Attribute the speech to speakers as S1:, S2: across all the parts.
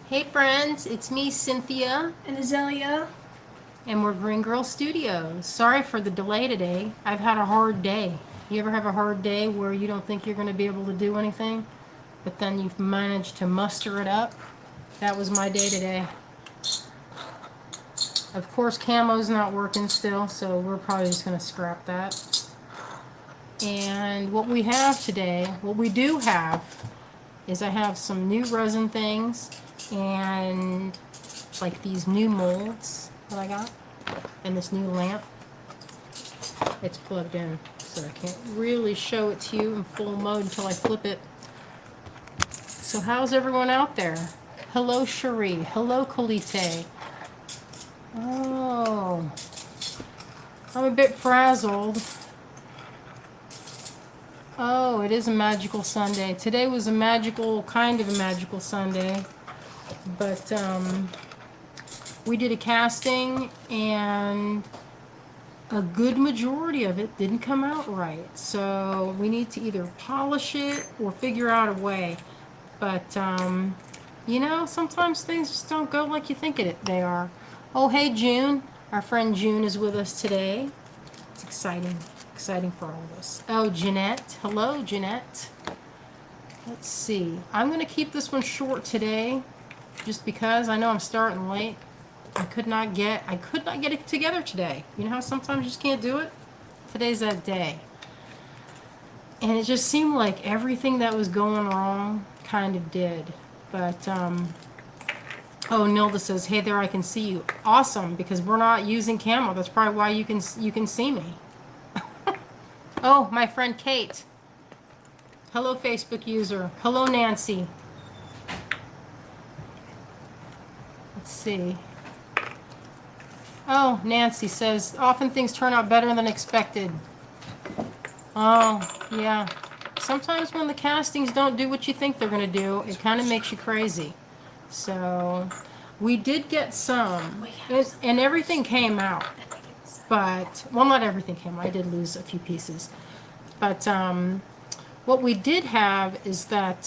S1: Hey friends, it's me, Cynthia,
S2: And Azalea.
S1: and we're Greengirlstudios. Sorry for the delay today. I've had a hard day. You ever have a hard day where you don't think you're going to be able to do anything, but then you've managed to muster it up? That was my day today. Of course, camo's not working still, so we're probably just going to scrap that. And what we have today, what we do have, is I have some new resin things and like these new molds that I got and this new lamp. It's plugged in, so I can't really show it to you in full mode until I flip it. So how's everyone out there? Hello Cherie, hello Colite. Oh, I'm a bit frazzled. Oh, it is a magical Sunday. Today was a magical, kind of a magical Sunday. But we did a casting and a good majority of it didn't come out right. So we need to either polish it or figure out a way. But, you know, sometimes things just don't go like you think they are. Oh, hey, June. Our friend June is with us today. It's exciting. Exciting for all of us. Oh, Jeanette. Hello, Jeanette. Let's see. I'm going to keep this one short today just because I know I'm starting late. I could not get it together today. You know how sometimes you just can't do it? Today's that day. And it just seemed like everything that was going wrong kind of did. But oh, Nilda says, "Hey there, I can see you." Awesome, because we're not using camo. That's probably why you can see me. Oh, my friend Kate. Hello, Facebook user. Hello, Nancy. Let's see. Oh, Nancy says, often things turn out better than expected. Oh, yeah. Sometimes when the castings don't do what you think they're going to do, it kind of makes you crazy. So, we did get some, and everything came out. But, well, not everything came out. I did lose a few pieces. But, what we did have is that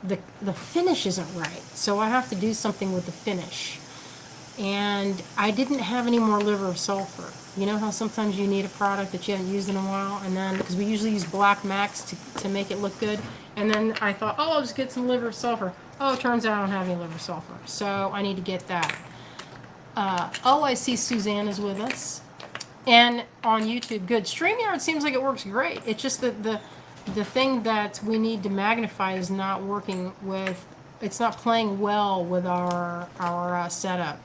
S1: the finish isn't right. So I have to do something with the finish. And I didn't have any more liver of sulfur. You know how sometimes you need a product that you haven't used in a while, and then because we usually use Black Max to make it look good, and then I thought, oh, I'll just get some liver of sulfur. Oh, it turns out I don't have any liver of sulfur, so I need to get that. Oh, I see Suzanne is with us, and on YouTube, good. StreamYard seems like it works great. It's just that the thing that we need to magnify is not working with. It's not playing well with our setup.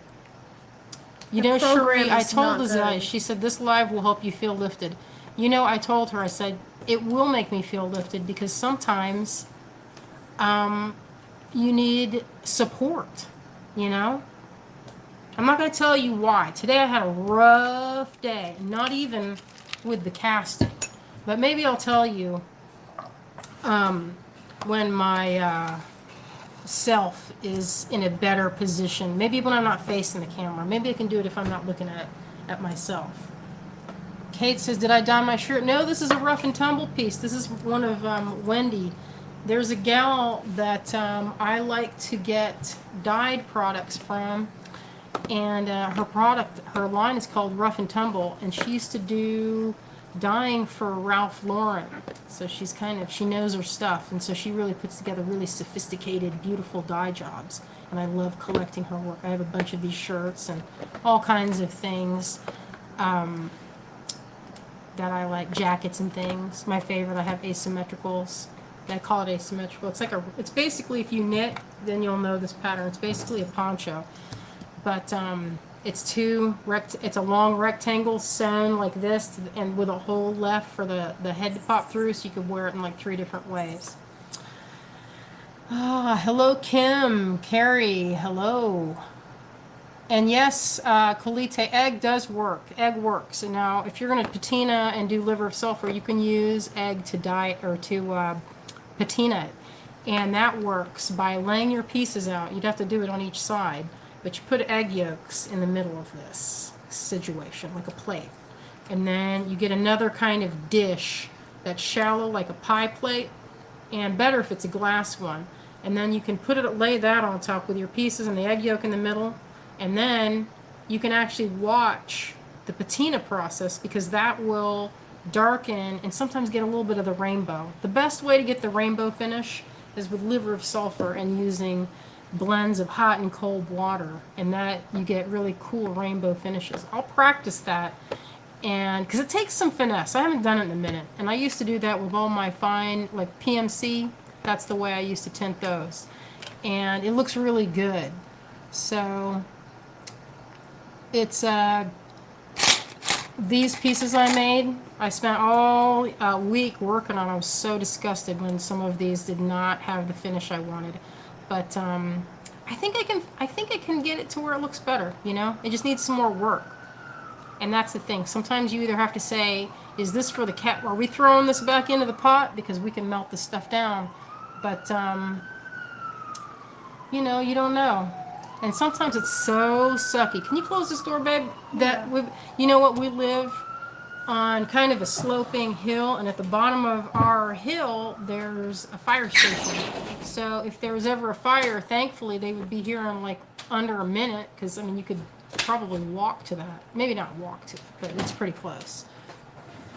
S1: You know, Cherie, I told Azalea, she said, this live will help you feel lifted. You know, I told her, I said, it will make me feel lifted because sometimes you need support, you know? I'm not going to tell you why. Today I had a rough day, not even with the casting. But maybe I'll tell you when my self is in a better position. Maybe when I'm not facing the camera. Maybe I can do it if I'm not looking at myself. Kate says, did I dye my shirt? No, this is a rough and tumble piece. This is one of Wendy. There's a gal that I like to get dyed products from, and her line is called Rough and Tumble, and she used to do dyeing for Ralph Lauren. So she knows her stuff, and so she really puts together really sophisticated, beautiful dye jobs. And I love collecting her work. I have a bunch of these shirts and all kinds of things that I like, jackets and things. My favorite, I have asymmetricals. I call it asymmetrical. It's basically, if you knit, then you'll know this pattern. It's basically a poncho, but it's it's a long rectangle sewn like this, and with a hole left for the head to pop through, so you could wear it in like 3 different ways. Ah, hello Kim, Carrie, hello. And yes, Colite, egg does work. Egg works. And now, if you're going to patina and do liver of sulfur, you can use egg to dye or to patina it. And that works by laying your pieces out. You'd have to do it on each side. But you put egg yolks in the middle of this situation, like a plate. And then you get another kind of dish that's shallow, like a pie plate, and better if it's a glass one. And then you can lay that on top with your pieces and the egg yolk in the middle. And then you can actually watch the patina process, because that will darken and sometimes get a little bit of the rainbow. The best way to get the rainbow finish is with liver of sulfur and using blends of hot and cold water, and that you get really cool rainbow finishes. I'll practice that, and because it takes some finesse. I haven't done it in a minute, and I used to do that with all my fine, like PMC. That's the way I used to tint those, and it looks really good. So it's these pieces I made, I spent all week working on. I was so disgusted when some of these did not have the finish I wanted, but I think I can get it to where it looks better. You know, it just needs some more work, and that's the thing. Sometimes you either have to say, is this for the cat? Are we throwing this back into the pot because we can melt this stuff down? But you know, you don't know. And sometimes it's so sucky. Can you close this door, babe? You know what? We live on kind of a sloping hill, and at the bottom of our hill, there's a fire station. So if there was ever a fire, thankfully, they would be here in like under a minute, because, I mean, you could probably walk to that. Maybe not walk to it, but it's pretty close.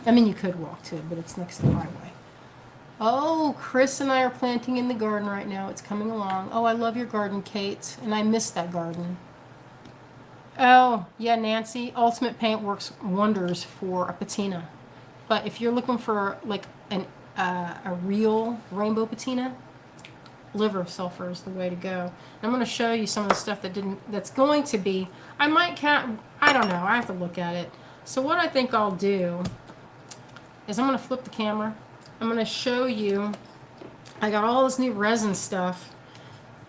S1: I mean, you could walk to it, but it's next to the highway. Oh, Chris and I are planting in the garden right now. It's coming along. Oh, I love your garden, Kate, and I miss that garden. Oh, yeah, Nancy, Ultimate Paint works wonders for a patina. But if you're looking for like a real rainbow patina, liver of sulfur is the way to go. And I'm going to show you some of the stuff that's going to be, I don't know, I have to look at it. So what I think I'll do is I'm going to flip the camera. I'm going to show you, I got all this new resin stuff,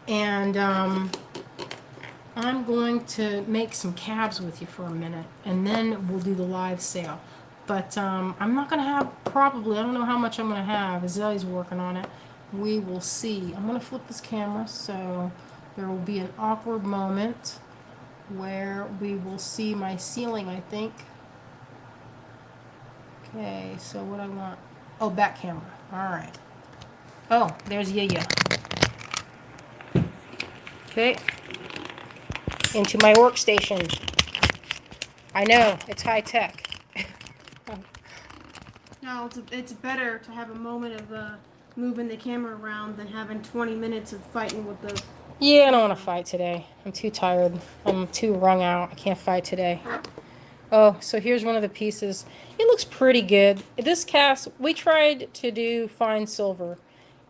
S1: and I'm going to make some cabs with you for a minute, and then we'll do the live sale. But I'm not going to have, probably, I don't know how much I'm going to have. Azalea's working on it. We will see. I'm going to flip this camera, so there will be an awkward moment where we will see my ceiling, I think. Okay, so what I want... Oh, back camera. All right. Oh, there's Yaya. Okay. Into my workstation. I know, it's high tech.
S2: No, it's better to have a moment of moving the camera around than having 20 minutes of fighting with the...
S1: Yeah, I don't want to fight today. I'm too tired. I'm too wrung out. I can't fight today. Oh, so here's one of the pieces. It looks pretty good. This cast, we tried to do fine silver,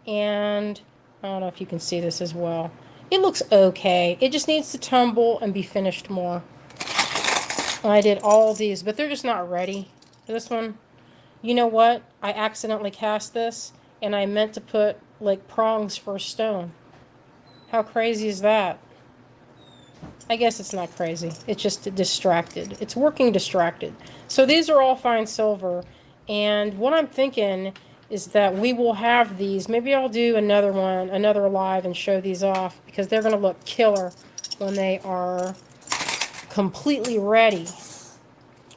S1: and I don't know if you can see this as well. It looks okay. It just needs to tumble and be finished more. I did all these, but they're just not ready. This one, you know what? I accidentally cast this, and I meant to put like prongs for a stone. How crazy is that? I guess it's not crazy. It's just distracted. It's working distracted. So these are all fine silver. And what I'm thinking is that we will have these. Maybe I'll do another one, another live, and show these off, because they're going to look killer when they are completely ready.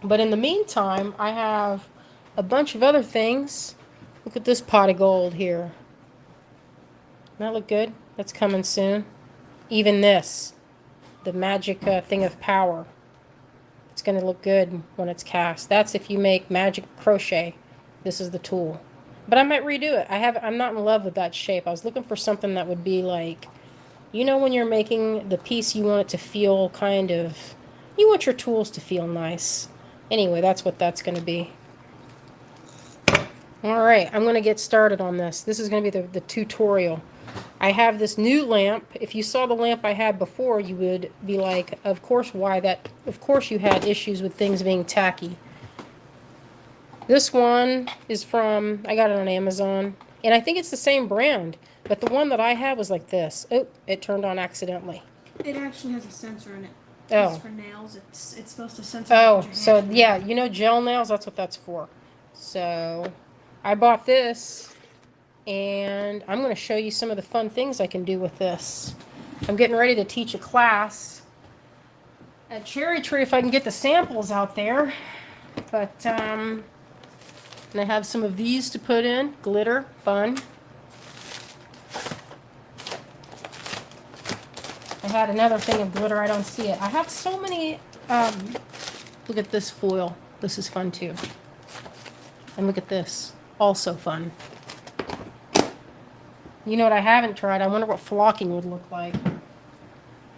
S1: But in the meantime, I have a bunch of other things. Look at this pot of gold here. Doesn't that look good? That's coming soon. Even this. The magic thing of power. It's going to look good when it's cast. That's if you make magic crochet. This is the tool. But I might redo it. I'm not in love with that shape. I was looking for something that would be like, you know, when you're making the piece, you want it to feel kind of, you want your tools to feel nice. Anyway, that's what that's going to be. All right, I'm going to get started on this. This is going to be the tutorial. I have this new lamp. If you saw the lamp I had before, you would be like, of course, why that? Of course you had issues with things being tacky. This one is from, I got it on Amazon, and I think it's the same brand, but the one that I had was like this. Oh, it turned on accidentally.
S2: It actually has a sensor in it.
S1: Oh.
S2: It's for nails. It's supposed to censor.
S1: Oh, so yeah, you know gel nails, that's what that's for. So I bought this, and I'm going to show you some of the fun things I can do with this. I'm getting ready to teach a class at Cherry Tree if I can get the samples out there. But, and I have some of these to put in. Glitter, fun. I had another thing of glitter. I don't see it. I have so many. Look at this foil. This is fun too. And look at this. Also fun. You know what I haven't tried? I wonder what flocking would look like.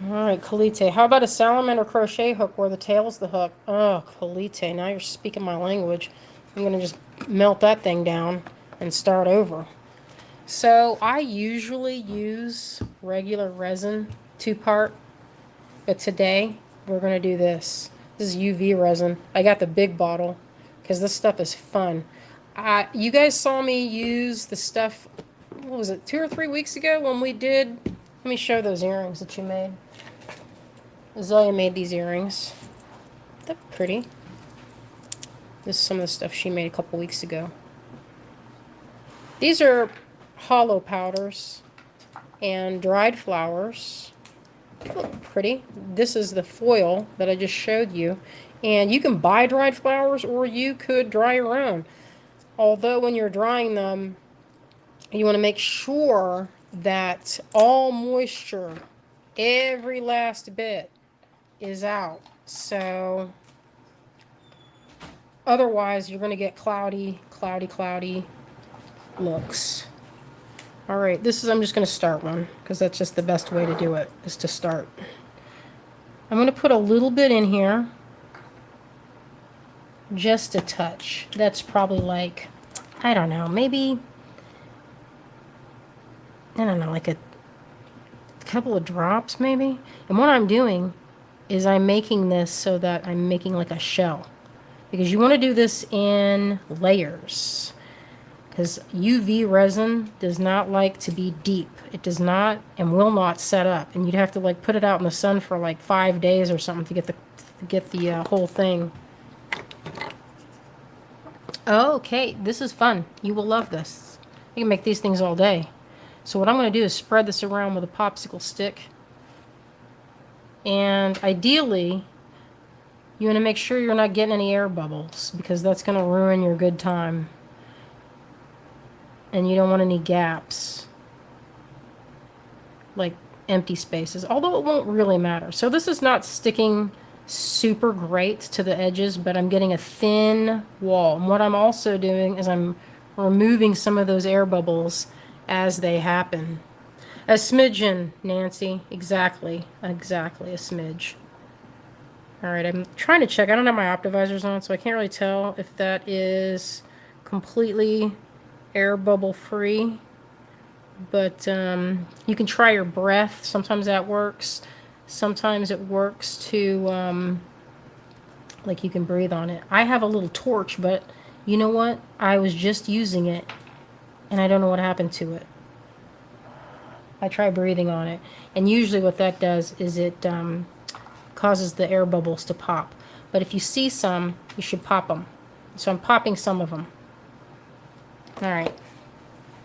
S1: Alright, Kalite. How about a salamander crochet hook where the tail's the hook? Oh, Kalite. Now you're speaking my language. I'm going to just melt that thing down and start over. So I usually use regular resin 2-part. But today we're going to do this. This is UV resin. I got the big bottle because this stuff is fun. You guys saw me use the stuff, what was it, 2 or 3 weeks ago when we did, let me show those earrings that you made. Azalea made these earrings. They're pretty. This is some of the stuff she made a couple weeks ago. These are hollow powders and dried flowers. They look pretty. This is the foil that I just showed you. And you can buy dried flowers or you could dry your own. Although when you're drying them, you want to make sure that all moisture, every last bit, is out. So otherwise you're going to get cloudy looks. Alright, I'm just going to start one because that's just the best way to do it, is to start. I'm going to put a little bit in here. Just a touch. That's probably like, I don't know, maybe, I don't know, like a couple of drops maybe. And what I'm doing is I'm making this so that I'm making like a shell. Because you want to do this in layers. Because UV resin does not like to be deep. It does not and will not set up. And you'd have to like put it out in the sun for like 5 days or something to get the whole thing. Okay, this is fun. You will love this. You can make these things all day. So what I'm going to do is spread this around with a popsicle stick. And ideally, you want to make sure you're not getting any air bubbles because that's going to ruin your good time. And you don't want any gaps, like empty spaces, although it won't really matter. So this is not sticking super great to the edges, but I'm getting a thin wall. And what I'm also doing is I'm removing some of those air bubbles as they happen. A smidgen, Nancy. Exactly, a smidge. All right, I'm trying to check. I don't have my optivisors on, so I can't really tell if that is completely air bubble free, but you can try your breath. Sometimes that works. Sometimes it works to like you can breathe on it. I have a little torch, but you know what, I was just using it and I don't know what happened to it. I try breathing on it, and usually what that does is it causes the air bubbles to pop. But if you see some, you should pop them. So I'm popping some of them. Alright,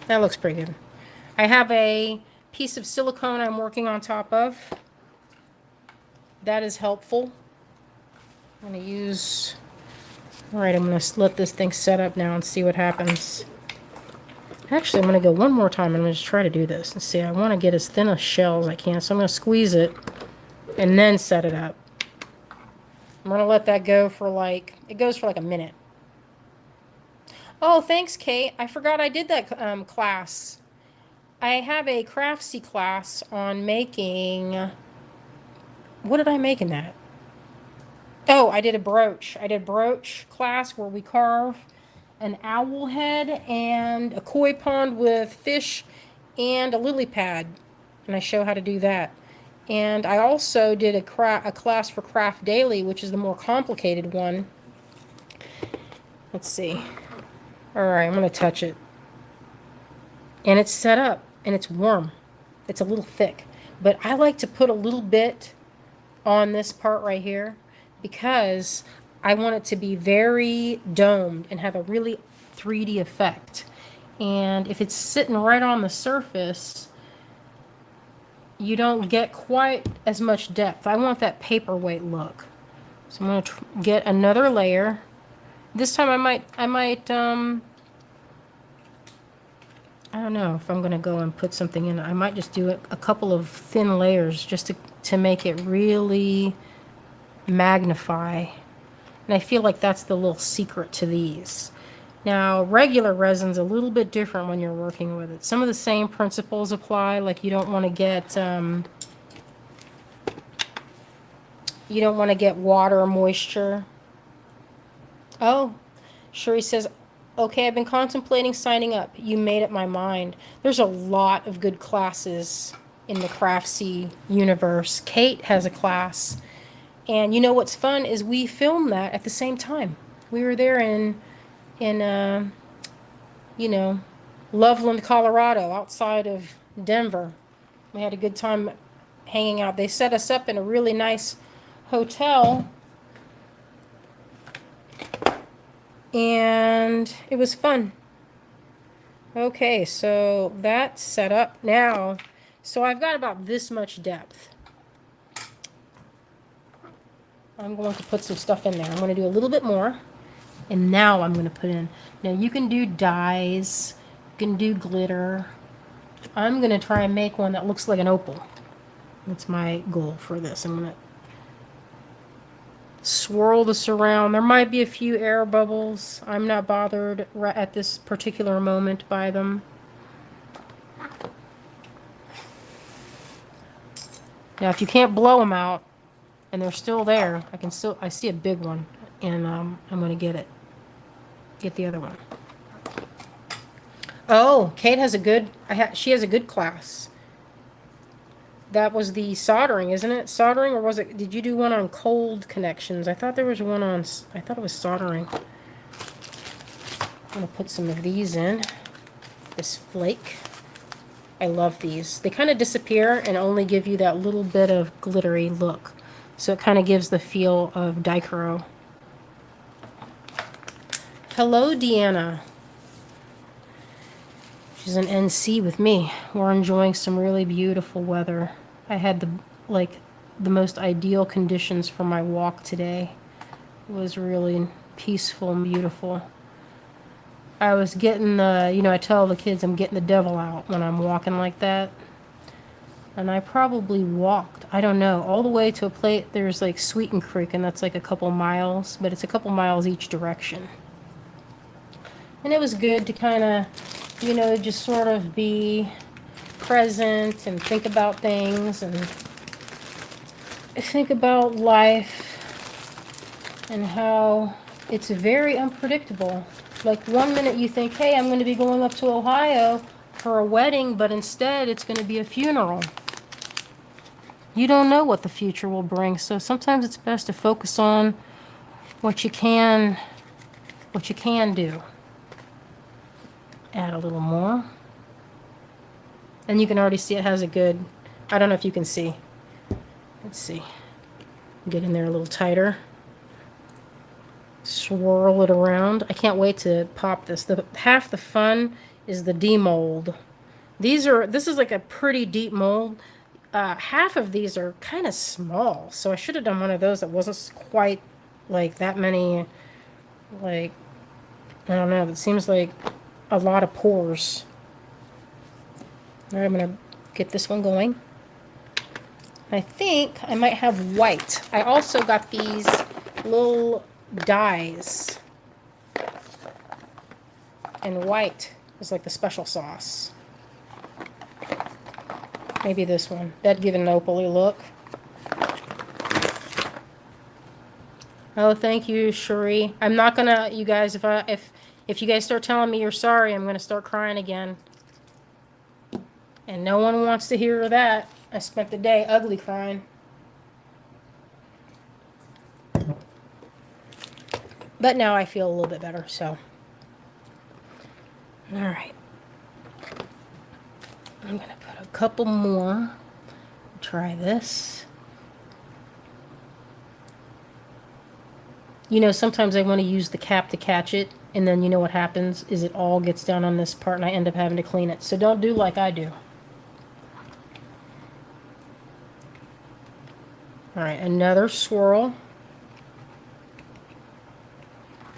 S1: that looks pretty good. I have a piece of silicone I'm working on top of. That is helpful. I'm going to use... Alright, I'm going to let this thing set up now and see what happens. Actually, I'm going to go one more time and I'm going to just try to do this. And see, I want to get as thin a shell as I can, so I'm going to squeeze it and then set it up. I'm going to let that go for like... It goes for like a minute. Oh, thanks, Kate. I forgot I did that class. I have a Craftsy class on making... What did I make in that? Oh, I did a brooch. I did a brooch class where we carve an owl head and a koi pond with fish and a lily pad. And I show how to do that. And I also did a class for Craft Daily, which is the more complicated one. Let's see. Alright, I'm going to touch it. And it's set up, and it's warm. It's a little thick. But I like to put a little bit on this part right here because I want it to be very domed and have a really 3D effect. And if it's sitting right on the surface, you don't get quite as much depth. I want that paperweight look. So I'm going to get another layer. This time I I don't know if I'm going to go and put something in. I might just do a couple of thin layers just to make it really magnify. And I feel like that's the little secret to these. Now, regular resin's a little bit different when you're working with it. Some of the same principles apply, like you don't want to get water or moisture. Oh, Sherry says, okay, I've been contemplating signing up. You made up my mind. There's a lot of good classes in the Craftsy universe. Kate has a class. And you know what's fun is we filmed that at the same time. We were there in Loveland, Colorado, outside of Denver. We had a good time hanging out. They set us up in a really nice hotel. And it was fun. Okay, so that's set up now. So I've got about this much depth. I'm going to put some stuff in there. I'm going to do a little bit more. And now I'm going to put in. Now you can do dyes. You can do glitter. I'm going to try and make one that looks like an opal. That's my goal for this. I'm going to swirl this around. There might be a few air bubbles. I'm not bothered at this particular moment by them. Now, if you can't blow them out and they're still there, I see a big one, and I'm going to get the other one. Oh, Kate has she has a good class. That was the soldering, isn't it? Soldering, or did you do one on cold connections? I thought there was one I thought it was soldering. I'm going to put some of these in. This flake. I love these. They kind of disappear and only give you that little bit of glittery look. So it kind of gives the feel of Dichro. Hello, Deanna. She's in NC with me. We're enjoying some really beautiful weather. I had the most ideal conditions for my walk today. It was really peaceful and beautiful. I was getting I tell the kids I'm getting the devil out when I'm walking like that. And I probably walked, I don't know, all the way to a place. There's like Sweeten Creek, and that's like a couple miles, but it's a couple miles each direction. And it was good to kind of, just sort of be present and think about things and think about life and how it's very unpredictable. Like one minute you think, hey, I'm going to be going up to Ohio for a wedding, but instead it's going to be a funeral. You don't know what the future will bring, so sometimes it's best to focus on what you can do. Add a little more. And you can already see it has a good, I don't know if you can see. Let's see. Get in there a little tighter. Swirl it around. I can't wait to pop this. Half the fun is the demold. This is like a pretty deep mold. Half of these are kind of small, so I should have done one of those that wasn't quite like that many, I don't know, it seems like a lot of pores. All right, I'm going to get this one going. I think I might have white. I also got these little dyes. And white is like the special sauce. Maybe this one. That'd give it an opal-y look. Oh, thank you, Cherie. I'm not gonna, you guys, if you guys start telling me you're sorry, I'm gonna start crying again. And no one wants to hear that. I spent the day ugly crying. But now I feel a little bit better, so. All right. I'm going to put a couple more. Try this. Sometimes I want to use the cap to catch it, and then what happens is it all gets down on this part, and I end up having to clean it. So don't do like I do. All right, another swirl.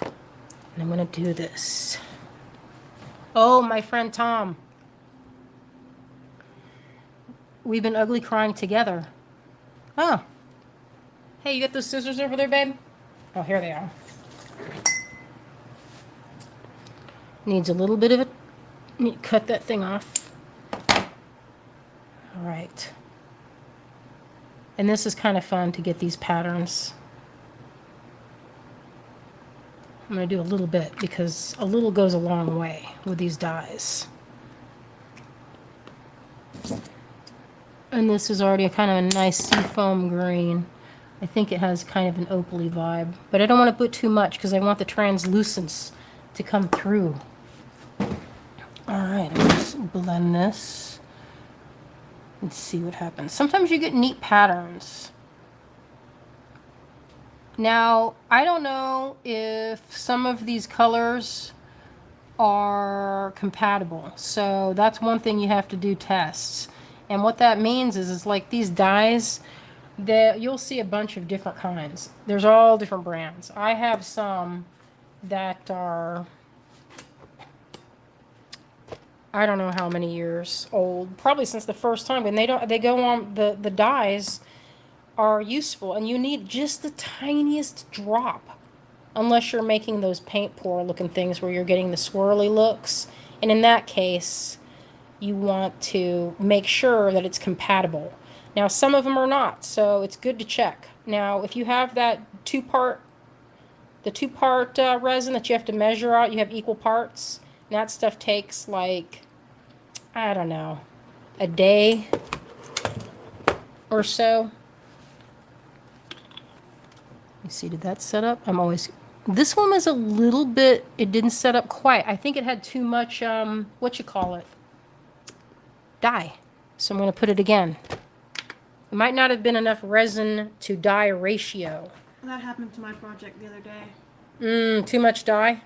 S1: And I'm going to do this. Oh, my friend Tom. We've been ugly crying together. Oh. Hey, you got those scissors over there, babe? Oh, here they are. Needs a little bit of it. Need to cut that thing off. All right. And this is kind of fun to get these patterns. I'm going to do a little bit because a little goes a long way with these dies. And this is already a kind of a nice seafoam green. I think it has kind of an opaly vibe. But I don't want to put too much because I want the translucence to come through. Alright, I'm going to blend this and see what happens. Sometimes you get neat patterns. Now, I don't know if some of these colors are compatible. So that's one thing you have to do tests. And what that means is like these dyes, you'll see a bunch of different kinds. There's all different brands. I have some that are, I don't know how many years old, probably since the first time, and they go on, the dyes are useful, and you need just the tiniest drop, unless you're making those paint pour looking things where you're getting the swirly looks. And in that case, you want to make sure that it's compatible. Now, some of them are not, so it's good to check. Now, if you have that two-part resin that you have to measure out, you have equal parts, and that stuff takes like, I don't know, a day or so. You see, did that set up? This one was a little bit, it didn't set up quite. I think it had too much, dye. So I'm going to put it again. It might not have been enough resin to dye ratio.
S2: That happened to my project the other day.
S1: Too much dye?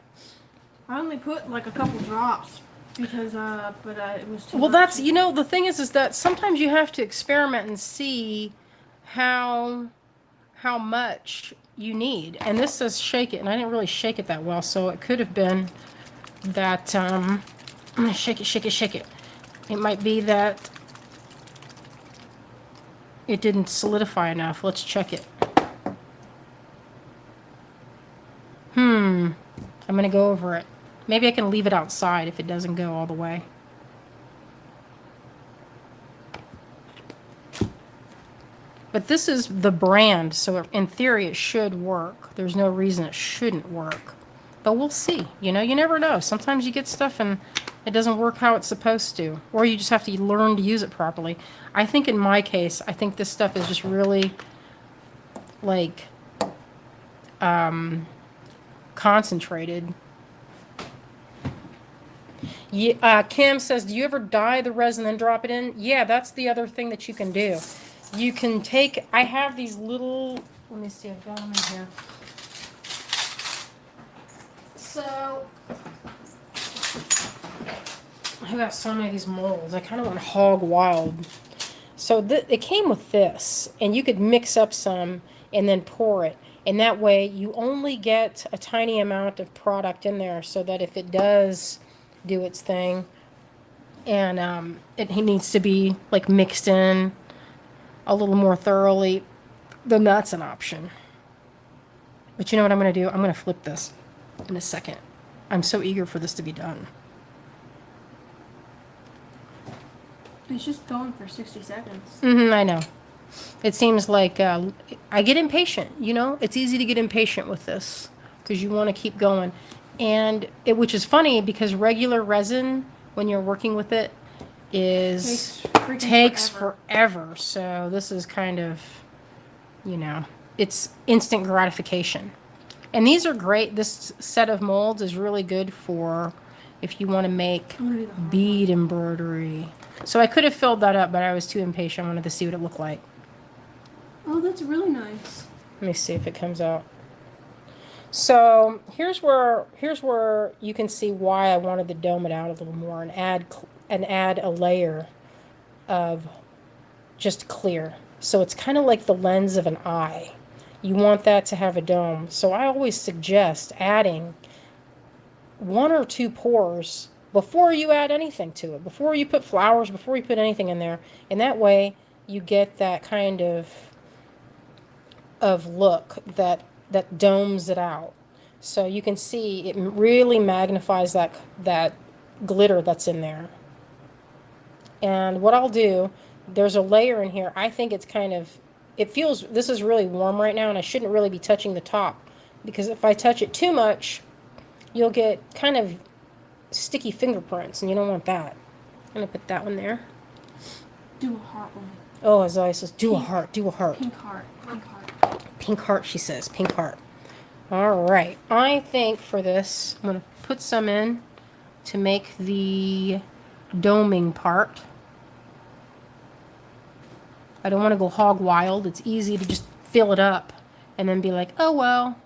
S2: I only put like a couple drops because, but it was too
S1: Well,
S2: much.
S1: that's, the thing is that sometimes you have to experiment and see how much you need. And this says shake it, and I didn't really shake it that well, so it could have been that, I'm going to shake it. It might be that it didn't solidify enough. Let's check it. I'm going to go over it. Maybe I can leave it outside if it doesn't go all the way. But this is the brand, so in theory it should work. There's no reason it shouldn't work. But we'll see. You never know. Sometimes you get stuff and it doesn't work how it's supposed to. Or you just have to learn to use it properly. I think in my case, I think this stuff is just really, like, concentrated. Yeah, Kim says, do you ever dye the resin and drop it in? Yeah, that's the other thing that you can do. You can take, I have these little, let me see, I've got them in here. So, I've got so many of these molds. I kind of went hog wild. So it came with this, and you could mix up some and then pour it. And that way you only get a tiny amount of product in there so that if it does do its thing and it needs to be like mixed in a little more thoroughly, then that's an option. But you know what I'm going to do? I'm going to flip this in a second. I'm so eager for this to be done.
S2: It's just going for 60 seconds.
S1: I know. It seems like I get impatient, It's easy to get impatient with this because you want to keep going. And which is funny because regular resin, when you're working with it, takes forever. So this is kind of, it's instant gratification. And these are great. This set of molds is really good for if you want to make bead embroidery. So I could have filled that up, but I was too impatient. I wanted to see what it looked like.
S2: Oh, that's really nice.
S1: Let me see if it comes out. So here's where you can see why I wanted to dome it out a little more and add a layer of just clear. So it's kind of like the lens of an eye. You want that to have a dome. So I always suggest adding 1 or 2 pours before you add anything to it, before you put flowers, before you put anything in there. And that way you get that kind of look that domes it out. So you can see it really magnifies that glitter that's in there. And what I'll do, there's a layer in here. I think it's kind of, it feels, this is really warm right now, and I shouldn't really be touching the top, because if I touch it too much, you'll get kind of sticky fingerprints, and you don't want that. I'm going to put that one there.
S2: Do a heart one.
S1: Oh, Azalea says, do a heart, do a heart.
S2: Pink heart, pink heart.
S1: Pink heart, she says, pink heart. All right, I think for this, I'm going to put some in to make the doming part. I don't want to go hog wild. It's easy to just fill it up and then be like, oh well,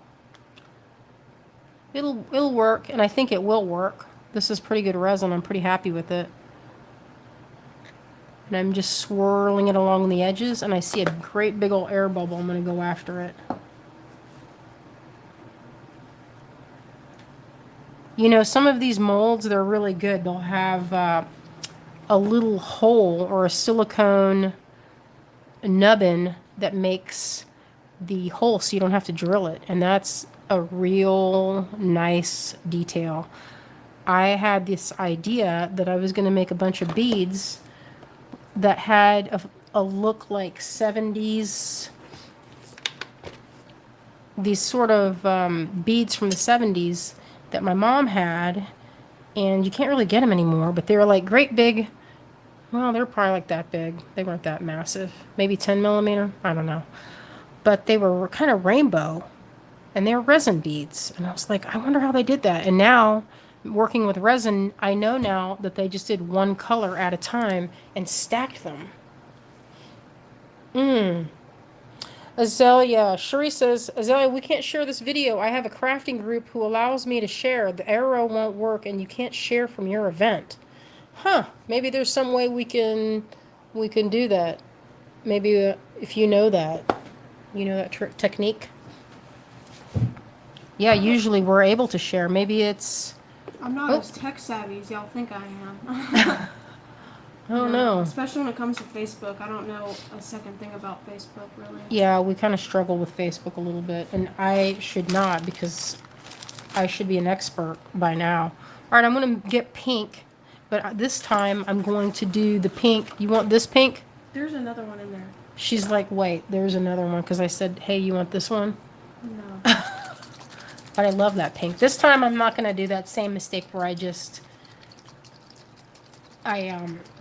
S1: it'll work, and I think it will work. This is pretty good resin. I'm pretty happy with it. And I'm just swirling it along the edges, and I see a great big old air bubble. I'm going to go after it. You know, some of these molds, they're really good. They'll have a little hole or a silicone nubbin that makes the hole so you don't have to drill it. And that's a real nice detail. I had this idea that I was going to make a bunch of beads that had a look like 70s, these sort of beads from the 70s that my mom had, and you can't really get them anymore, but they were like great big, well, they were probably like that big. They weren't that massive. Maybe 10 millimeter, I don't know. But they were kind of rainbow, and they were resin beads. And I was like, I wonder how they did that. And now, working with resin, I know now that they just did one color at a time and stacked them. Azalea, Cherie says, Azalea, we can't share this video. I have a crafting group who allows me to share. The arrow won't work, and you can't share from your event. Huh, maybe there's some way we can do that. Maybe if you know that technique. Yeah, usually we're able to share. Maybe it's...
S2: I'm not as tech savvy as y'all think I am.
S1: Oh no.
S2: Especially when it comes to Facebook. I don't know a second thing about Facebook, really.
S1: Yeah, we kind of struggle with Facebook a little bit, and I should not, because I should be an expert by now. All right, I'm going to get pink, but this time I'm going to do the pink. You want this pink?
S2: There's another one in there.
S1: She's like, wait, there's another one, because I said, hey, you want this one?
S2: No.
S1: But I love that pink. This time I'm not going to do that same mistake where I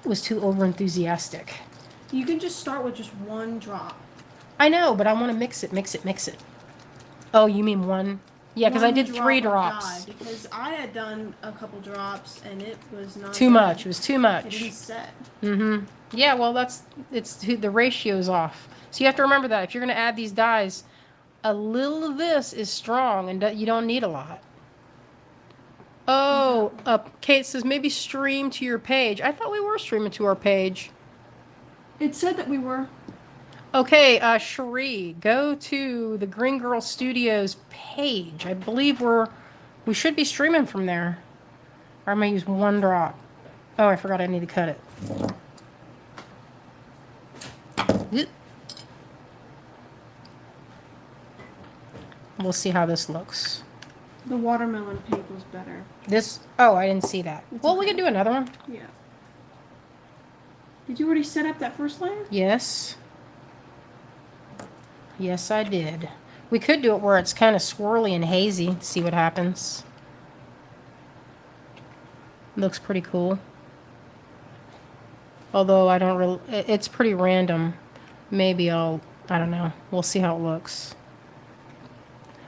S1: was too over-enthusiastic.
S2: You can just start with just one drop.
S1: I know, but I want to mix it. Oh, you mean one? Yeah, because I did 3 drops.
S2: Because I had done a couple drops, and it was not
S1: too much. It was too much.
S2: It didn't set.
S1: Mm-hmm. Yeah, well, the ratio's off. So you have to remember that. If you're going to add these dyes, a little of this is strong, and you don't need a lot. Oh, Kate says maybe stream to your page. I thought we were streaming to our page.
S2: It said that we were.
S1: Okay, Cherie, go to the Greengirlstudios page. I believe we should be streaming from there. Or I'm going to use 1 drop. Oh, I forgot I need to cut it. We'll see how this looks.
S2: The watermelon pink was better.
S1: Oh, I didn't see that. Well, we can do another one.
S2: Yeah. Did you already set up that first layer?
S1: Yes. Yes, I did. We could do it where it's kind of swirly and hazy. See what happens. Looks pretty cool. Although I don't really... It's pretty random. Maybe I don't know. We'll see how it looks.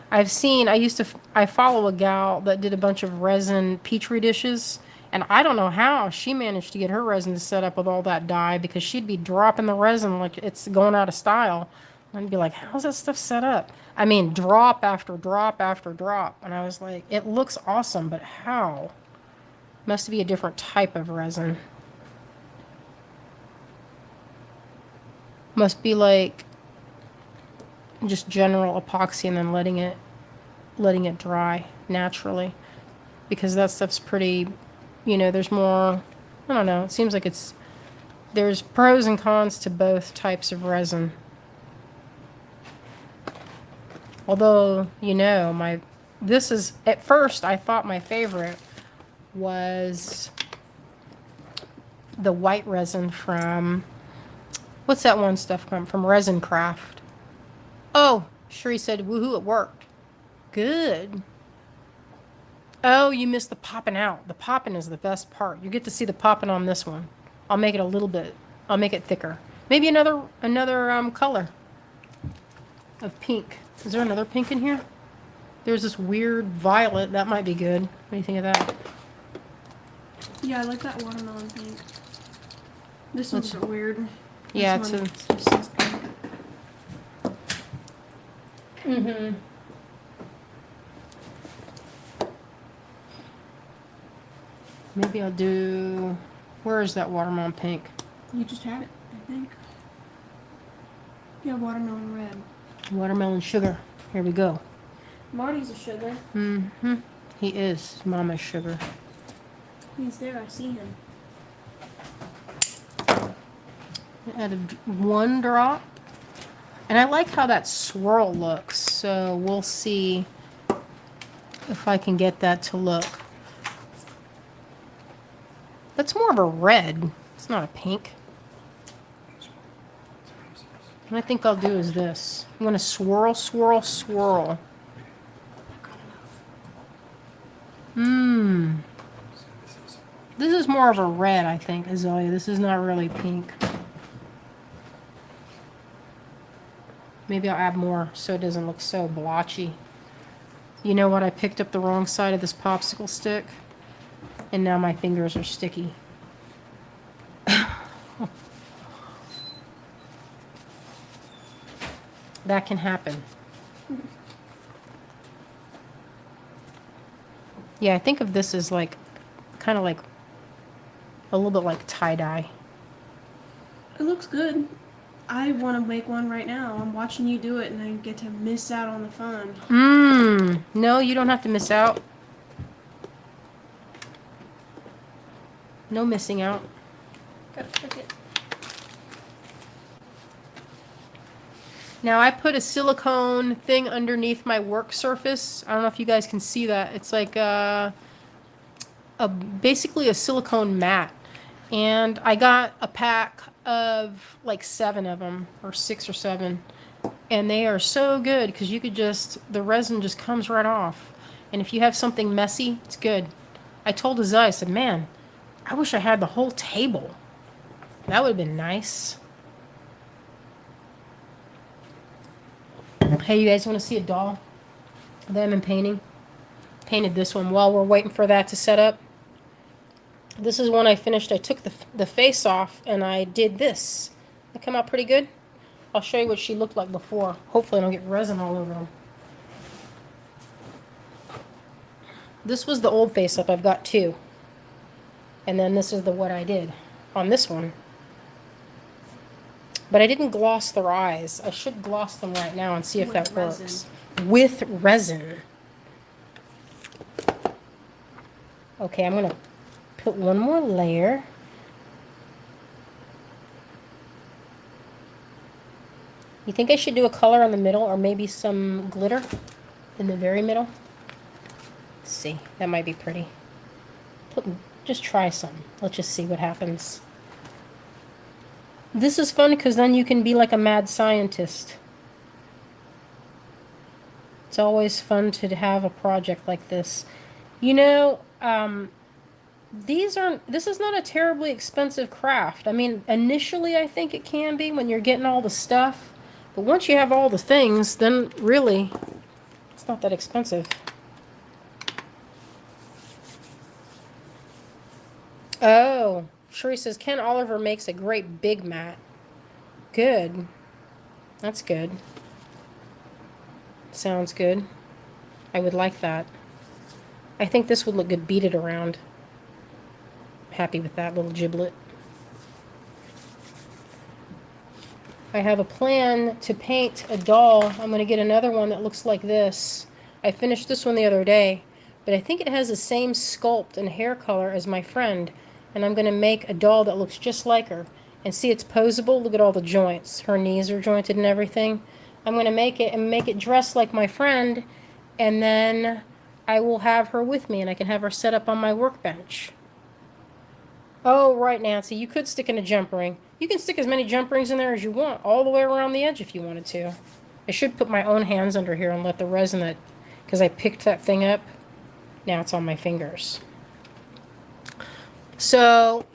S1: I follow a gal that did a bunch of resin petri dishes, and I don't know how she managed to get her resin to set up with all that dye, because she'd be dropping the resin like it's going out of style. I'd be like, how's that stuff set up? I mean, drop after drop after drop. And I was like, it looks awesome, but how? Must be a different type of resin. Must be like just general epoxy and then letting it dry naturally, because that stuff's pretty you know, there's more, I don't know, it seems like there's pros and cons to both types of resin. Although, you know, this is, at first I thought my favorite was the white resin from, what's that one stuff from Resin Craft. Oh, Sheree said, woohoo, it worked. Good. Oh, you missed the popping out. The popping is the best part. You get to see the popping on this one. I'll make it a little bit. I'll make it thicker. Maybe another color of pink. Is there another pink in here? There's this weird violet. That might be good. What do you think of that?
S2: Yeah, I like that watermelon pink. This one's weird.
S1: Yeah,
S2: this
S1: it's
S2: one just says pink.
S1: Mm-hmm. Maybe I'll do... Where is that watermelon pink?
S2: You just had it, I think. Yeah, watermelon red.
S1: Watermelon sugar. Here we go.
S2: Marty's a sugar.
S1: Mm-hmm. He is Mama's sugar.
S2: He's there, I see him.
S1: Added 1 drop. And I like how that swirl looks, so we'll see if I can get that to look. That's more of a red. It's not a pink. What I think I'll do is this. I'm going to swirl, swirl, swirl. Mmm. This is more of a red, I think, Azalea. This is not really pink. Maybe I'll add more so it doesn't look so blotchy. You know what? I picked up the wrong side of this popsicle stick. And now my fingers are sticky. That can happen. Yeah, I think of this as like, kind of like, a little bit like tie-dye.
S2: It looks good. I want to make one right now. I'm watching you do it and I get to miss out on the fun.
S1: No, you don't have to miss out. No missing out.
S2: Gotta click it.
S1: Now I put a silicone thing underneath my work surface. I don't know if you guys can see that. It's like basically a silicone mat. And I got a pack of like 7 of them, or 6 or 7. And they are so good because you could the resin just comes right off. And if you have something messy, it's good. I told Azai, I said, man, I wish I had the whole table. That would have been nice. Hey, you guys want to see a doll that I'm painting? Painted this one while we're waiting for that to set up. This is one I finished. I took the face off and I did this. That came out pretty good. I'll show you what she looked like before. Hopefully I don't get resin all over them. This was the old face up. I've got 2. And then this is what I did on this one. But I didn't gloss their eyes. I should gloss them right now and see if that works. With resin. Okay, I'm going to put one more layer. You think I should do a color in the middle or maybe some glitter in the very middle? Let's see. That might be pretty. Just try some. Let's just see what happens. This is fun because then you can be like a mad scientist. It's always fun to have a project like this. You know, this is not a terribly expensive craft. I mean, initially I think it can be when you're getting all the stuff. But once you have all the things, then really, it's not that expensive. Oh, Sheree says, Ken Oliver makes a great big mat. Good. That's good. Sounds good. I would like that. I think this would look good beaded around. Happy with that little giblet. I have a plan to paint a doll. I'm going to get another one that looks like this. I finished this one the other day, but I think it has the same sculpt and hair color as my friend, and I'm going to make a doll that looks just like her. And see, it's posable. Look at all the joints. Her knees are jointed and everything. I'm going to make it and make it dressed like my friend, and then I will have her with me, and I can have her set up on my workbench. Oh, right, Nancy, you could stick in a jump ring. You can stick as many jump rings in there as you want, all the way around the edge if you wanted to. I should put my own hands under here and let the resin that, because I picked that thing up, now it's on my fingers. So,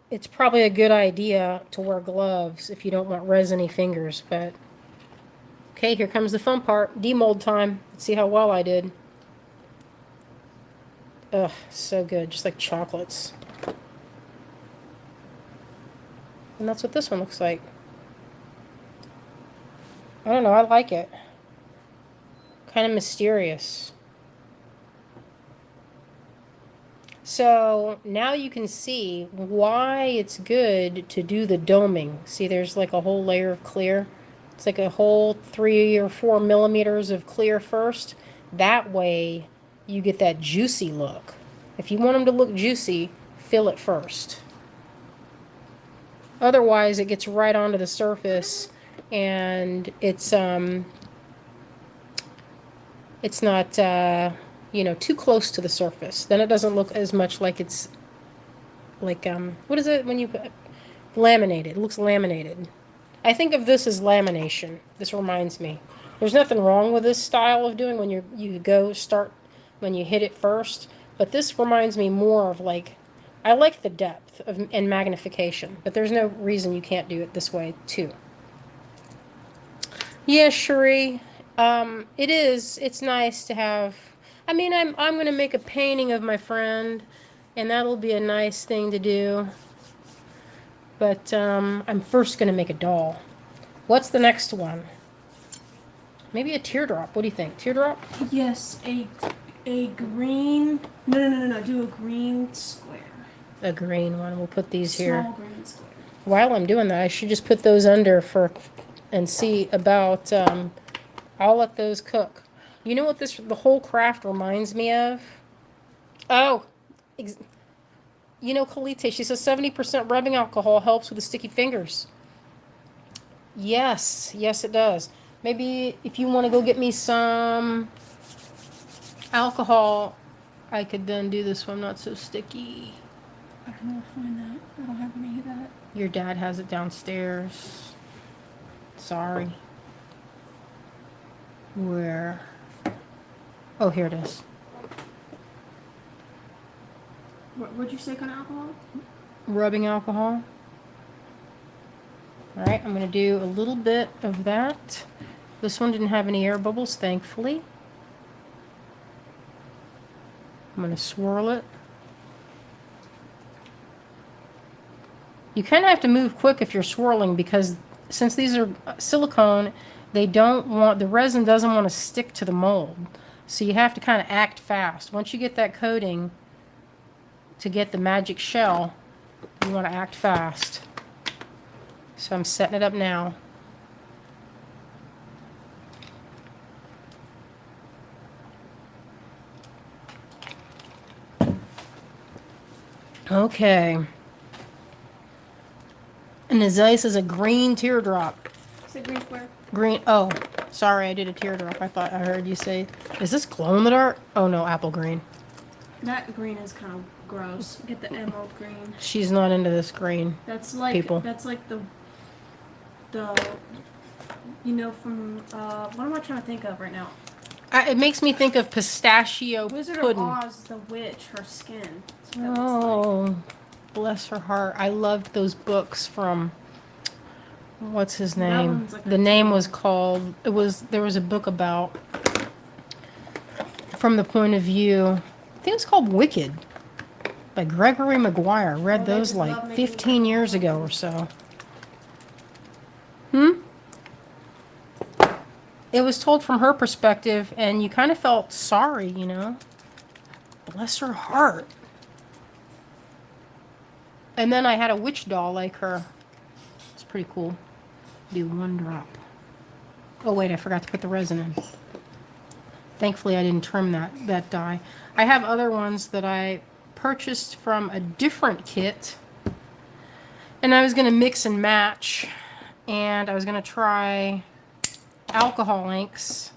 S1: it's probably a good idea to wear gloves if you don't want resiny fingers, but... Okay, here comes the fun part. Demold time. Let's see how well I did. Ugh, so good. Just like chocolates. And that's what this one looks like. I don't know, I like it. Kind of mysterious. So now you can see why it's good to do the doming. See, there's like a whole layer of clear. It's like a whole 3 or 4 millimeters of clear first. That way you get that juicy look. If you want them to look juicy, fill it first. Otherwise, it gets right onto the surface and it's not, you know, too close to the surface. Then it doesn't look as much like it's like, what is it when you laminated? It looks laminated. I think of this as lamination. This reminds me. There's nothing wrong with this style of doing when when you hit it first. But this reminds me more of like, I like the depth and magnification. But there's no reason you can't do it this way too. Yeah, Cherie. It is. It's nice to have. I mean, I'm going to make a painting of my friend. And that'll be a nice thing to do. But I'm first going to make a doll. What's the next one? Maybe a teardrop. What do you think? Teardrop?
S2: Yes, a green... No. Do a green square. A
S1: green one. We'll put these here.
S2: Small green square.
S1: While I'm doing that, I should just put those under and see about... I'll let those cook. You know what the whole craft reminds me of? Oh! You know, Kalite, she says 70% rubbing alcohol helps with the sticky fingers. Yes, it does. Maybe if you want to go get me some alcohol, I could then do this one not so sticky.
S2: I don't know if I find that. I don't have any of that.
S1: Your dad has it downstairs. Sorry. Where? Oh, here it is.
S2: What'd you say kind of alcohol?
S1: Rubbing alcohol. All right, I'm going to do a little bit of that. This one didn't have any air bubbles, thankfully. I'm going to swirl it. You kind of have to move quick if you're swirling because since these are silicone, the resin doesn't want to stick to the mold. So you have to kind of act fast. Once you get that coating, to get the magic shell, you want to act fast. So I'm setting it up now. Okay. And the Zeiss is a green teardrop.
S2: It's a green square.
S1: Green, oh, sorry, I did a teardrop. I thought I heard you say, is this glow in the dark? Oh no, apple green.
S2: That green is kind of gross. Get the emerald green.
S1: She's not into this green.
S2: That's like
S1: people.
S2: That's like the you know from what am I trying to think of right now?
S1: It makes me think of pistachio
S2: Wizard
S1: pudding.
S2: of Oz, the witch, her skin. That's what that looks
S1: Oh, bless her heart. I loved those books from, what's his name?
S2: Like
S1: the name was called, there was a book about, from the point of view, I think it was called Wicked by Gregory Maguire. Read those like 15 years ago or so. It was told from her perspective, and you kind of felt sorry, you know? Bless her heart. And then I had a witch doll like her. It's pretty cool. Do one drop. Oh, wait, I forgot to put the resin in. Thankfully, I didn't trim that die. I have other ones that I purchased from a different kit, and I was going to mix and match, and I was going to try alcohol inks.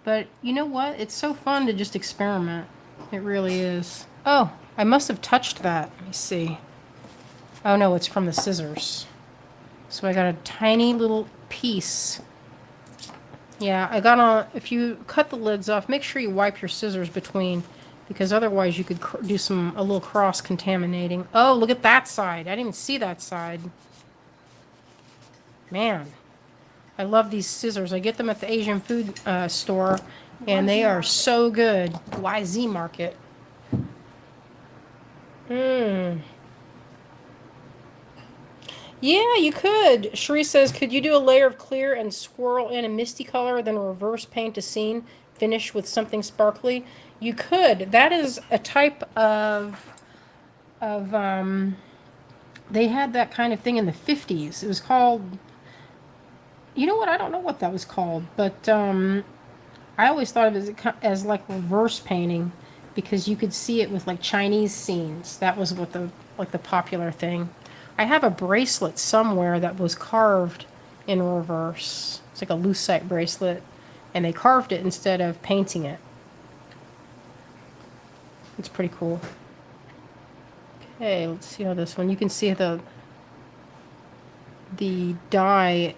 S1: But you know what? It's so fun to just experiment. It really is. Oh, I must have touched that. Let me see. Oh no, it's from the scissors. So I got a tiny little piece. Yeah, I got on. If you cut the lids off, make sure you wipe your scissors between, because otherwise you could do a little cross contaminating. Oh, look at that side. I didn't even see that side. Man, I love these scissors. I get them at the Asian food store, and they are so good. YZ Market. Yeah, you could. Cherie says, could you do a layer of clear and swirl in a misty color, then reverse paint a scene, finish with something sparkly? You could. That is a type of they had that kind of thing in the 50s. It was called, you know what? I don't know what that was called, but I always thought of it as like reverse painting, because you could see it with like Chinese scenes. That was what the popular thing. I have a bracelet somewhere that was carved in reverse. It's like a lucite bracelet, and they carved it instead of painting it. It's pretty cool. Okay, let's see how this one. You can see the dye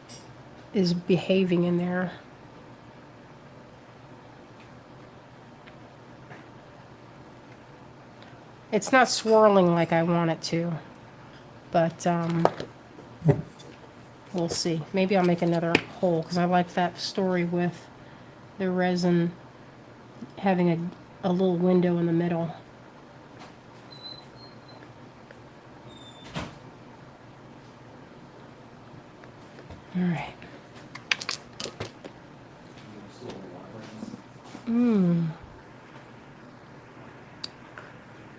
S1: is behaving in there. It's not swirling like I want it to, but we'll see. Maybe I'll make another hole, because I like that story with the resin having a little window in the middle. All right.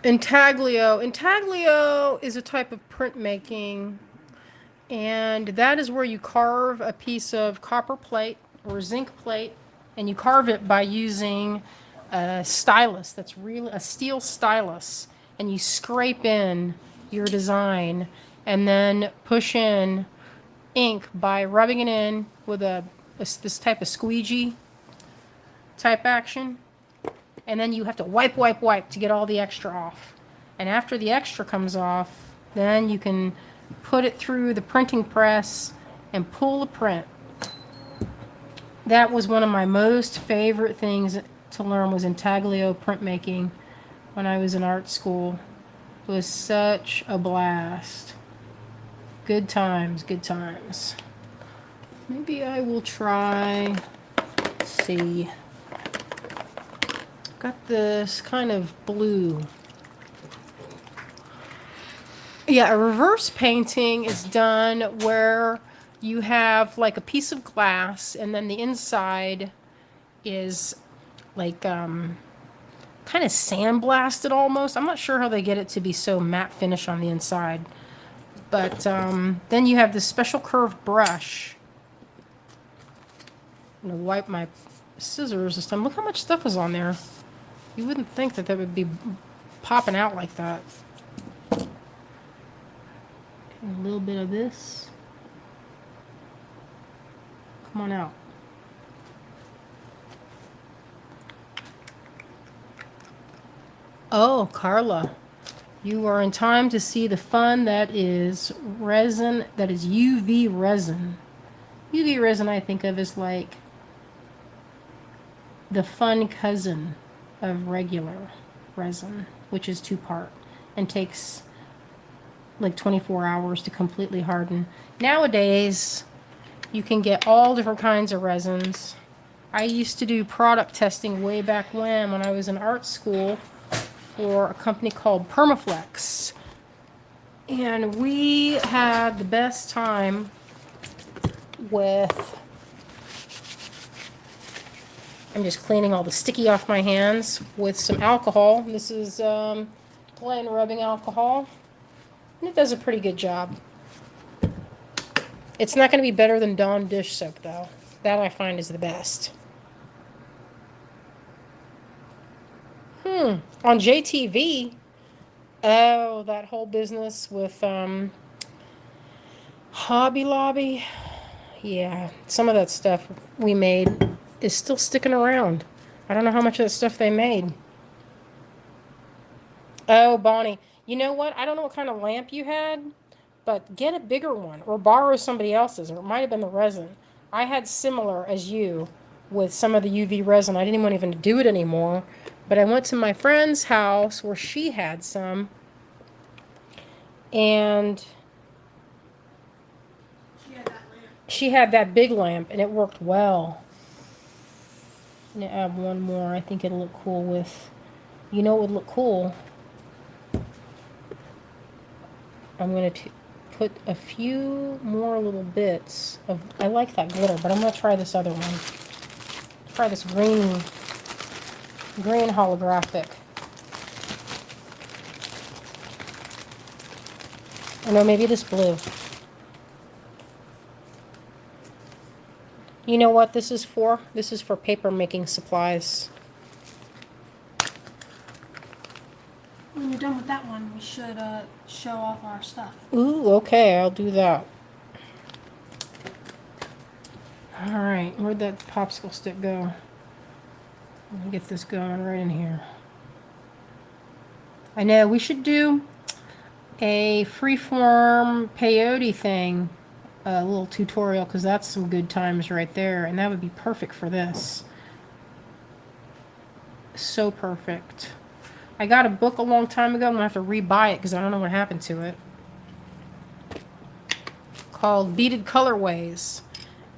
S1: Intaglio. Intaglio is a type of printmaking, and that is where you carve a piece of copper plate or zinc plate, and you carve it by using a stylus that's really a steel stylus, and you scrape in your design and then push in ink by rubbing it in with this type of squeegee type action. And then you have to wipe to get all the extra off. And after the extra comes off, then you can put it through the printing press and pull the print. That was one of my most favorite things to learn, was intaglio printmaking when I was in art school. It was such a blast. Good times, good times. Maybe I will try, let's see. Got this kind of blue. Yeah, a reverse painting is done where you have like a piece of glass, and then the inside is like kind of sandblasted almost. I'm not sure how they get it to be so matte finish on the inside. But then you have this special curved brush. I'm going to wipe my scissors this time. Look how much stuff is on there. You wouldn't think that would be popping out like that. Okay, a little bit of this. Come on out. Oh, Carla. You are in time to see the fun that is resin, that is UV resin. UV resin I think of as like the fun cousin of regular resin, which is 2-part and takes like 24 hours to completely harden. Nowadays, you can get all different kinds of resins. I used to do product testing way back when I was in art school for a company called Permaflex. And we had the best time with, I'm just cleaning all the sticky off my hands with some alcohol. This is Glen rubbing alcohol. And it does a pretty good job. It's not going to be better than Dawn dish soap, though. That I find is the best. On JTV. Oh, that whole business with Hobby Lobby. Yeah, some of that stuff we made is still sticking around. I don't know how much of that stuff they made. Oh, Bonnie, you know what? I don't know what kind of lamp you had, but get a bigger one or borrow somebody else's, or it might have been the resin. I had similar as you with some of the UV resin. I didn't want even to do it anymore, but I went to my friend's house where she had some, and she had that big lamp, and it worked well. I'm gonna add one more. I think it'll look cool with, you know, it would look cool. I'm gonna put a few more little bits of, I like that glitter, but I'm gonna try this other one. Try this green holographic. Or no, maybe this blue. You know what this is for? This is for paper making supplies.
S2: When you're done with that one, we should show off our stuff.
S1: Ooh, okay, I'll do that. Alright, where'd that popsicle stick go? Let me get this going right in here. I know, we should do a freeform peyote thing, a little tutorial, because that's some good times right there, and that would be perfect for this. So perfect. I got a book a long time ago. I'm going to have to re-buy it because I don't know what happened to it. Called Beaded Colorways.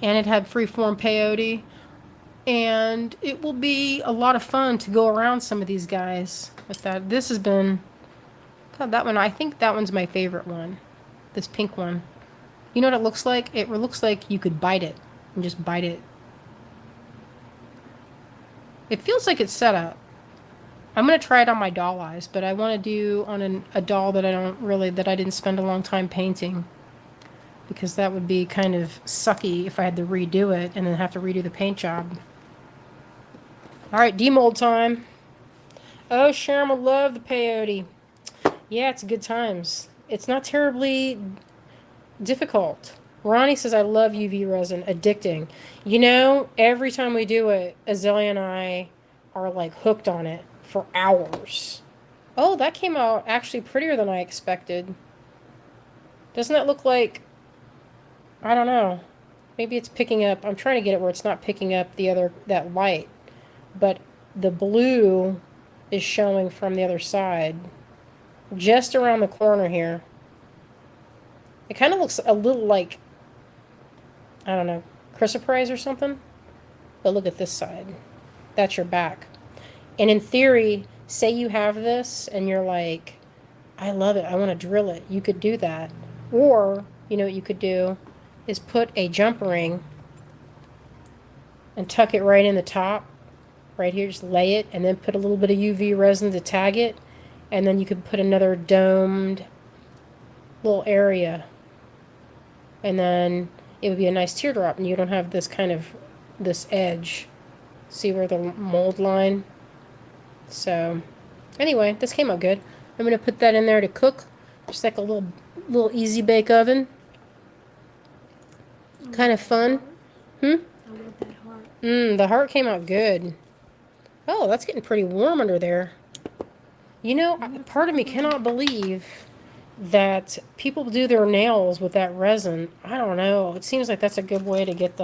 S1: And it had freeform peyote. And it will be a lot of fun to go around some of these guys with that. This has been... God, that one, I think that one's my favorite one. This pink one. You know what it looks like? It looks like you could bite it. And just bite it. It feels like it's set up. I'm going to try it on my doll eyes, but I want to do on a doll that I didn't spend a long time painting. Because that would be kind of sucky if I had to redo it and then have to redo the paint job. Alright, demold time. Oh, Sharon will love the peyote. Yeah, it's good times. It's not terribly difficult. Ronnie says, I love UV resin. Addicting. You know, every time we do it, Azalea and I are like hooked on it. For hours. Oh, that came out actually prettier than I expected. Doesn't that look like... I don't know. Maybe it's picking up... I'm trying to get it where it's not picking up that light. But the blue is showing from the other side. Just around the corner here. It kind of looks a little like... I don't know. Chrysoprase or something? But look at this side. That's your back. And in theory, say you have this and you're like, I love it, I want to drill it. You could do that. Or, you know what you could do is put a jump ring and tuck it right in the top. Right here, just lay it and then put a little bit of UV resin to tag it. And then you could put another domed little area. And then it would be a nice teardrop and you don't have this kind of, this edge. See where the mold line? So, anyway, this came out good. I'm going to put that in there to cook. Just like a little easy bake oven. Kind of fun.
S2: I want that heart.
S1: The heart came out good. Oh, that's getting pretty warm under there. You know, part of me cannot believe that people do their nails with that resin. I don't know. It seems like that's a good way to get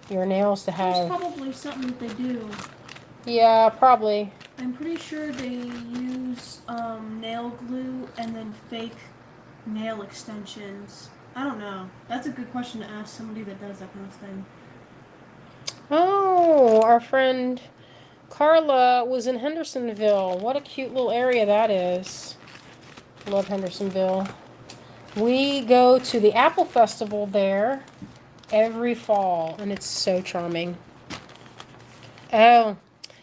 S1: your nails to have...
S2: There's probably something that they do.
S1: Yeah, probably.
S2: I'm pretty sure they use nail glue and then fake nail extensions. I don't know. That's a good question to ask somebody that does that kind of thing.
S1: Oh, our friend Carla was in Hendersonville. What a cute little area that is. Love Hendersonville. We go to the Apple Festival there every fall, and it's so charming. Oh,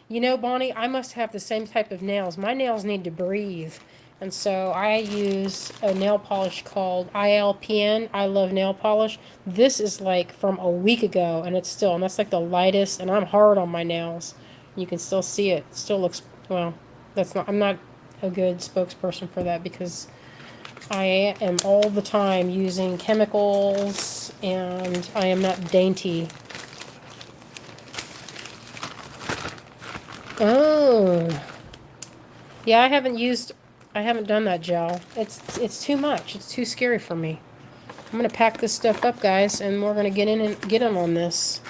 S1: you know, Bonnie, I must have the same type of nails. My nails need to breathe. And so I use a nail polish called ILPN, I Love Nail Polish. This is like from a week ago, and that's like the lightest, and I'm hard on my nails. You can still see it. It still looks, well, I'm not a good spokesperson for that because I am all the time using chemicals and I am not dainty. Oh. Yeah, I haven't done that gel. It's too much. It's too scary for me. I'm gonna pack this stuff up, guys, and we're gonna get in on this.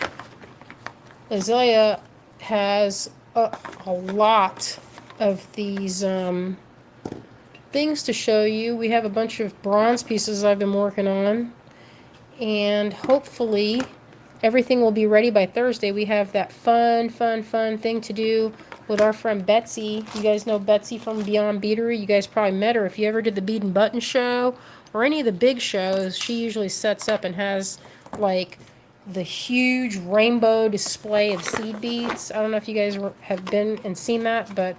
S1: Azalea has a lot of these things to show you. We have a bunch of bronze pieces I've been working on, and hopefully everything will be ready by Thursday. We have that fun thing to do with our friend Betsy. You guys know Betsy from Beyond Beatery. You guys probably met her. If you ever did the Bead and Button show or any of the big shows, she usually sets up and has like the huge rainbow display of seed beads. I don't know if you guys have been and seen that, but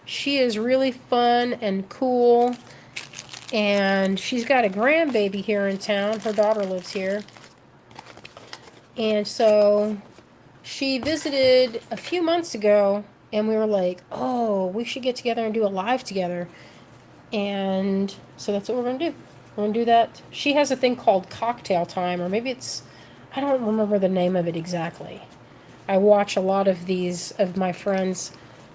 S1: she is really fun and cool. And she's got a grandbaby here in town. Her daughter lives here. And so she visited a few months ago, and we were like, oh, we should get together and do a live together. And so that's what we're going to do. We're going to do that. She has a thing called Cocktail Time, or maybe it's, I don't remember the name of it exactly. I watch a lot of these, of my friends'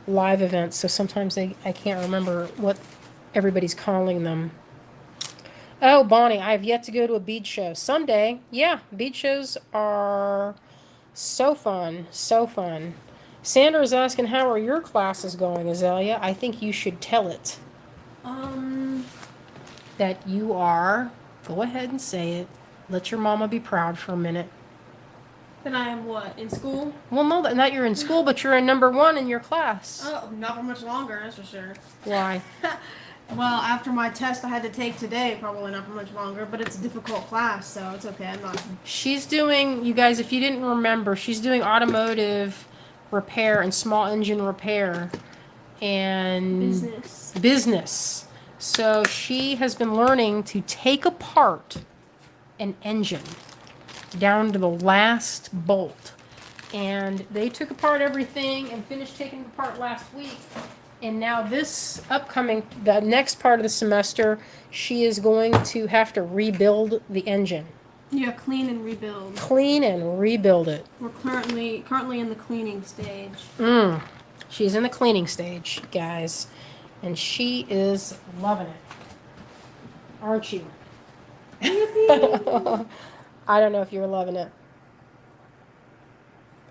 S1: live events, so sometimes I can't remember what everybody's calling them. Oh, Bonnie, I have yet to go to a bead show. Someday, yeah, bead shows are so fun, so fun. Sandra is asking, how are your classes going, Azalea? I think you should tell it. That you are, go ahead and say it. Let your mama be proud for a minute.
S2: That I am what, in school?
S1: Well, no, not you're in school, but you're in number 1 in your class.
S2: Oh, not for much longer, that's for sure.
S1: Why?
S2: Well, after my test I had to take today, probably not for much longer, but it's a difficult class, so it's okay. I'm not.
S1: She's doing, you guys, if you didn't remember, she's doing automotive repair and small engine repair and business. So she has been learning to take apart an engine down to the last bolt. And they took apart everything and finished taking it apart last week. And now this upcoming, the next part of the semester, she is going to have to rebuild the engine.
S2: Yeah, clean and rebuild.
S1: Clean and rebuild it.
S2: We're currently in the cleaning stage.
S1: She's in the cleaning stage, guys. And she is loving it. Aren't you? I don't know if you're loving it.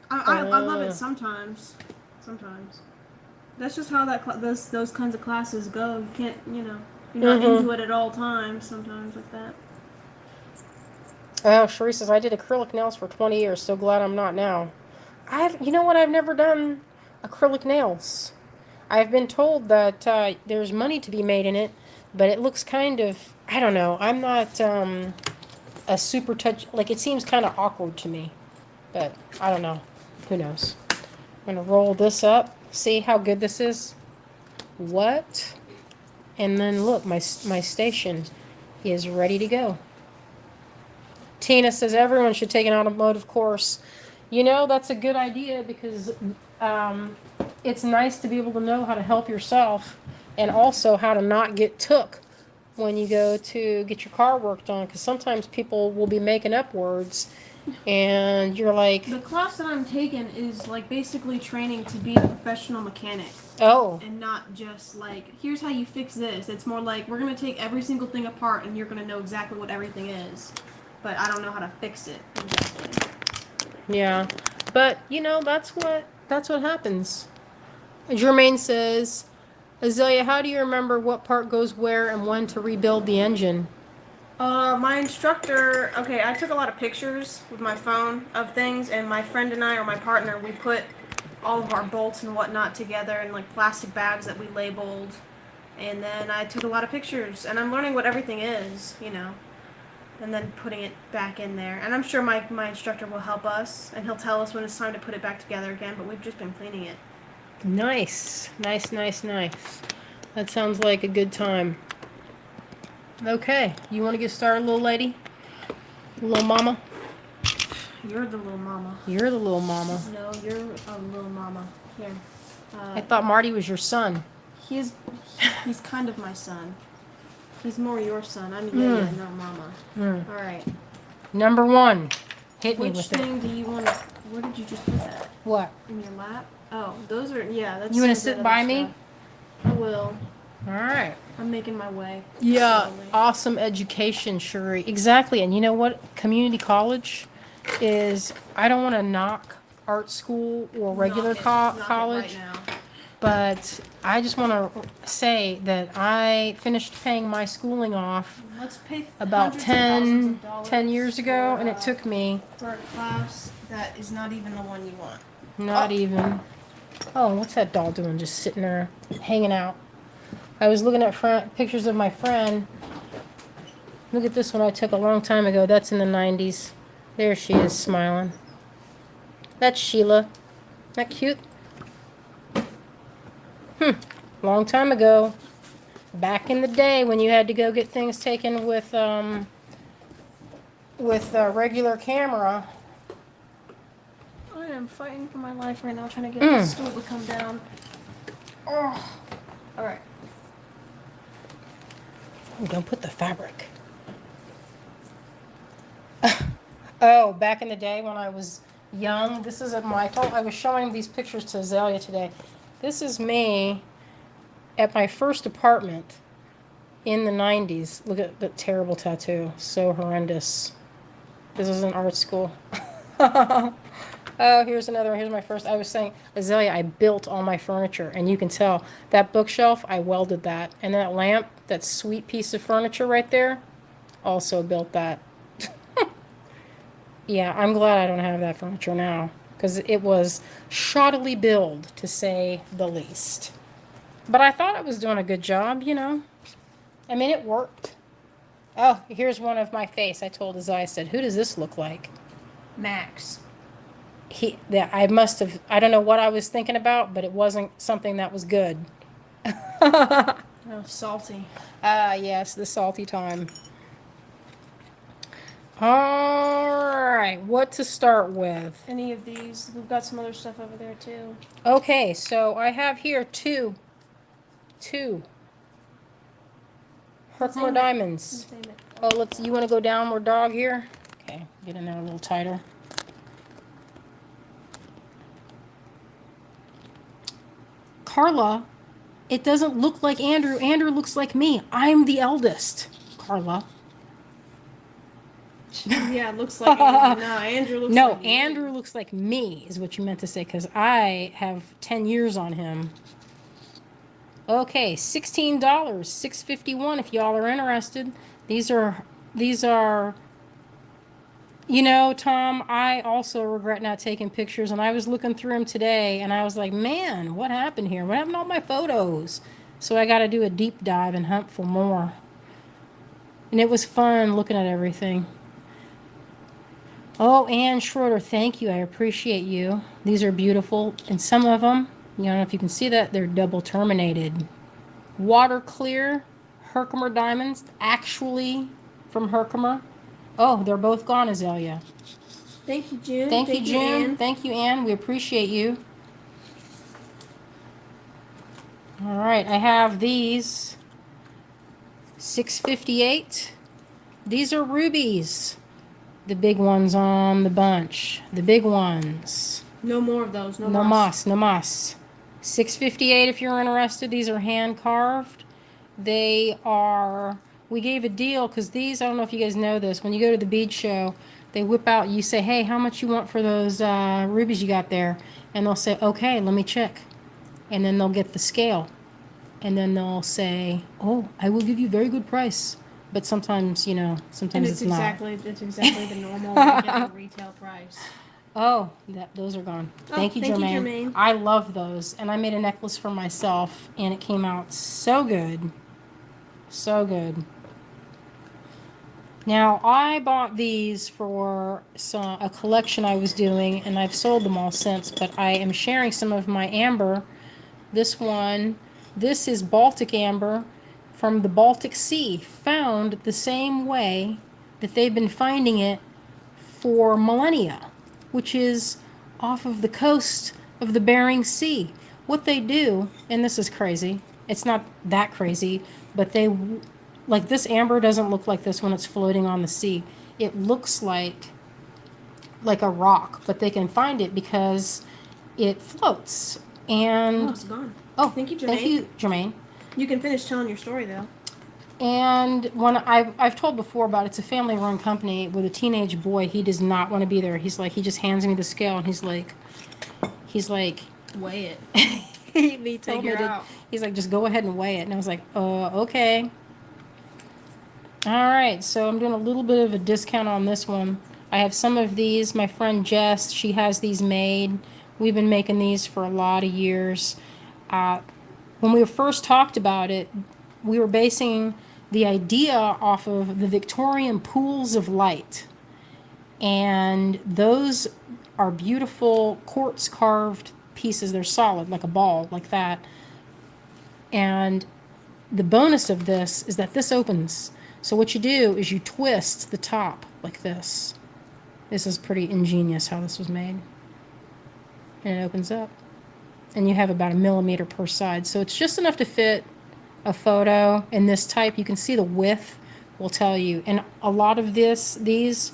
S2: I love it sometimes. Sometimes. That's just how those kinds of classes go. You can't, you're not into it at all times. Sometimes like that.
S1: Oh, Cherie says, I did acrylic nails for 20 years. So glad I'm not now. You know what? I've never done acrylic nails. I've been told that there's money to be made in it, but it looks kind of, I don't know. I'm not a super touch, like it seems kind of awkward to me, but I don't know. Who knows? I'm going to roll this up. See how good this is? What? And then look, my station is ready to go. Tina says everyone should take an automotive course. You know, that's a good idea because it's nice to be able to know how to help yourself and also how to not get took when you go to get your car worked on, because sometimes people will be making up words and you're like...
S2: The class that I'm taking is like basically training to be a professional mechanic.
S1: Oh.
S2: And not just like, here's how you fix this. It's more like, we're going to take every single thing apart and you're going to know exactly what everything is. But I don't know how to fix it exactly.
S1: Yeah. But, that's what happens. Jermaine says, Azalea, how do you remember what part goes where and when to rebuild the engine?
S2: My instructor, I took a lot of pictures with my phone of things, and my friend and I, or my partner, we put all of our bolts and whatnot together in like plastic bags that we labeled, and then I took a lot of pictures, and I'm learning what everything is, and then putting it back in there. And I'm sure my instructor will help us, and he'll tell us when it's time to put it back together again, but we've just been cleaning it.
S1: Nice. That sounds like a good time. Okay, you want to get started, little lady? Little mama?
S2: You're the little mama.
S1: You're the little mama.
S2: No, you're a little mama. Here.
S1: I thought Marty was your son.
S2: He's kind of my son. He's more your son. I'm Yaya, not Mama. All right.
S1: Number 1. Hit me
S2: Which
S1: with
S2: thing
S1: it.
S2: do you want to... Where did you just put that?
S1: What?
S2: In your lap? Oh, those are... Yeah, that's...
S1: You want to
S2: some
S1: sit
S2: good
S1: by
S2: other
S1: me?
S2: stuff. I will.
S1: All right.
S2: I'm making my way.
S1: Yeah,
S2: slowly.
S1: awesome education, Shuri. Exactly. And you know what? Community college is, I don't want to knock art school or regular
S2: Knock it
S1: college,
S2: right now.
S1: but I just want to say that I finished paying my schooling off
S2: Let's pay
S1: about
S2: hundreds of thousands of
S1: 10
S2: dollars
S1: years ago,
S2: for,
S1: and it took me
S2: for a class that is not even the one you want.
S1: not even. Oh, what's that doll doing? Just sitting there, hanging out. I was looking at pictures of my friend. Look at this one I took a long time ago. That's in the 90s. There she is, smiling. That's Sheila. Isn't that cute? Long time ago. Back in the day when you had to go get things taken with a regular camera.
S2: I am fighting for my life right now, trying to get this stool to come down. Oh. All right.
S1: Oh, don't put the fabric. Oh, back in the day when I was young, this is I was showing these pictures to Azalea today. This is me at my first apartment in the 90s. Look at the terrible tattoo. So horrendous. This is an art school. Oh, here's my first. I was saying, Azalea, I built all my furniture, and you can tell that bookshelf, I welded that. And that lamp, that sweet piece of furniture right there, also built that. Yeah, I'm glad I don't have that furniture now, because it was shoddily built, to say the least. But I thought I was doing a good job, you know. I mean, it worked. Oh, here's one of my face. I told Azai, I said, who does this look like?
S2: Max.
S1: I don't know what I was thinking about, but it wasn't something that was good.
S2: Oh, salty.
S1: Yes, the salty time. All right, what to start with?
S2: Any of these? We've got some other stuff over there too.
S1: Okay, so I have here two Herkimer diamonds. Oh, you want to go downward dog here? Okay, get in there a little tighter. Carla, it doesn't look like Andrew. Andrew looks like me. I'm the eldest. Carla.
S2: Yeah, it looks like Andrew. No, Andrew looks
S1: No,
S2: like
S1: Andrew looks like me, is what you meant to say, because I have 10 years on him. Okay, $16, $6.51 if y'all are interested. These are, you know, Tom, I also regret not taking pictures, and I was looking through them today, and I was like, man, what happened here? What happened to all my photos? So I got to do a deep dive and hunt for more. And it was fun looking at everything. Oh, Ann Schroeder, thank you. I appreciate you. These are beautiful. And some of them, you don't know if you can see that, they're double terminated. Water clear Herkimer diamonds, actually from Herkimer. Oh, they're both gone, Azalea.
S2: Thank you, June.
S1: Thank you, June.
S2: Ann.
S1: Thank you, Ann. We appreciate you. All right, I have these. $6.58. These are rubies. The big ones on the bunch. The big ones.
S2: No more of those. No
S1: mas. $6.58 if you're interested. These are hand carved. They are, we gave a deal because these, I don't know if you guys know this, when you go to the bead show, they whip out, you say, hey, how much you want for those rubies you got there? And they'll say, okay, let me check. And then they'll get the scale. And then they'll say, oh, I will give you a very good price. But sometimes, you know, sometimes
S2: and
S1: it's
S2: exactly,
S1: not.
S2: It's exactly the normal regular retail price.
S1: Oh, those are gone. Thank you, Jermaine. I love those. And I made a necklace for myself, and it came out so good. So good. Now, I bought these for a collection I was doing, and I've sold them all since, but I am sharing some of my amber. This is Baltic amber from the Baltic Sea, found the same way that they've been finding it for millennia, which is off of the coast of the Bering Sea. What they do, and this is crazy, It's not that crazy, but like this amber doesn't look like this when it's floating on the sea. It looks like a rock, but they can find it because it floats. And
S2: Oh, it's gone.
S1: oh,
S2: Thank you, Jermaine.
S1: thank you, Jermaine.
S2: You can finish telling your story though.
S1: And when I've told before about it's a family-run company with a teenage boy. He does not want to be there. He's like, he just hands me the scale and he's like,
S2: weigh it.
S1: he told me
S2: Figure
S1: to,
S2: out.
S1: he's like, just go ahead and weigh it. And I was like, okay. All right, so I'm doing a little bit of a discount on this one. I have some of these. My friend Jess, she has these made. We've been making these for a lot of years. When we first talked about it, we were basing the idea off of the Victorian pools of light. And those are beautiful quartz carved pieces. They're solid, like a ball, like that. And the bonus of this is that this opens. So what you do is you twist the top like this. This is pretty ingenious how this was made. And it opens up. And you have about 1 millimeter per side. So it's just enough to fit a photo in this type. You can see the width will tell you. And a lot of these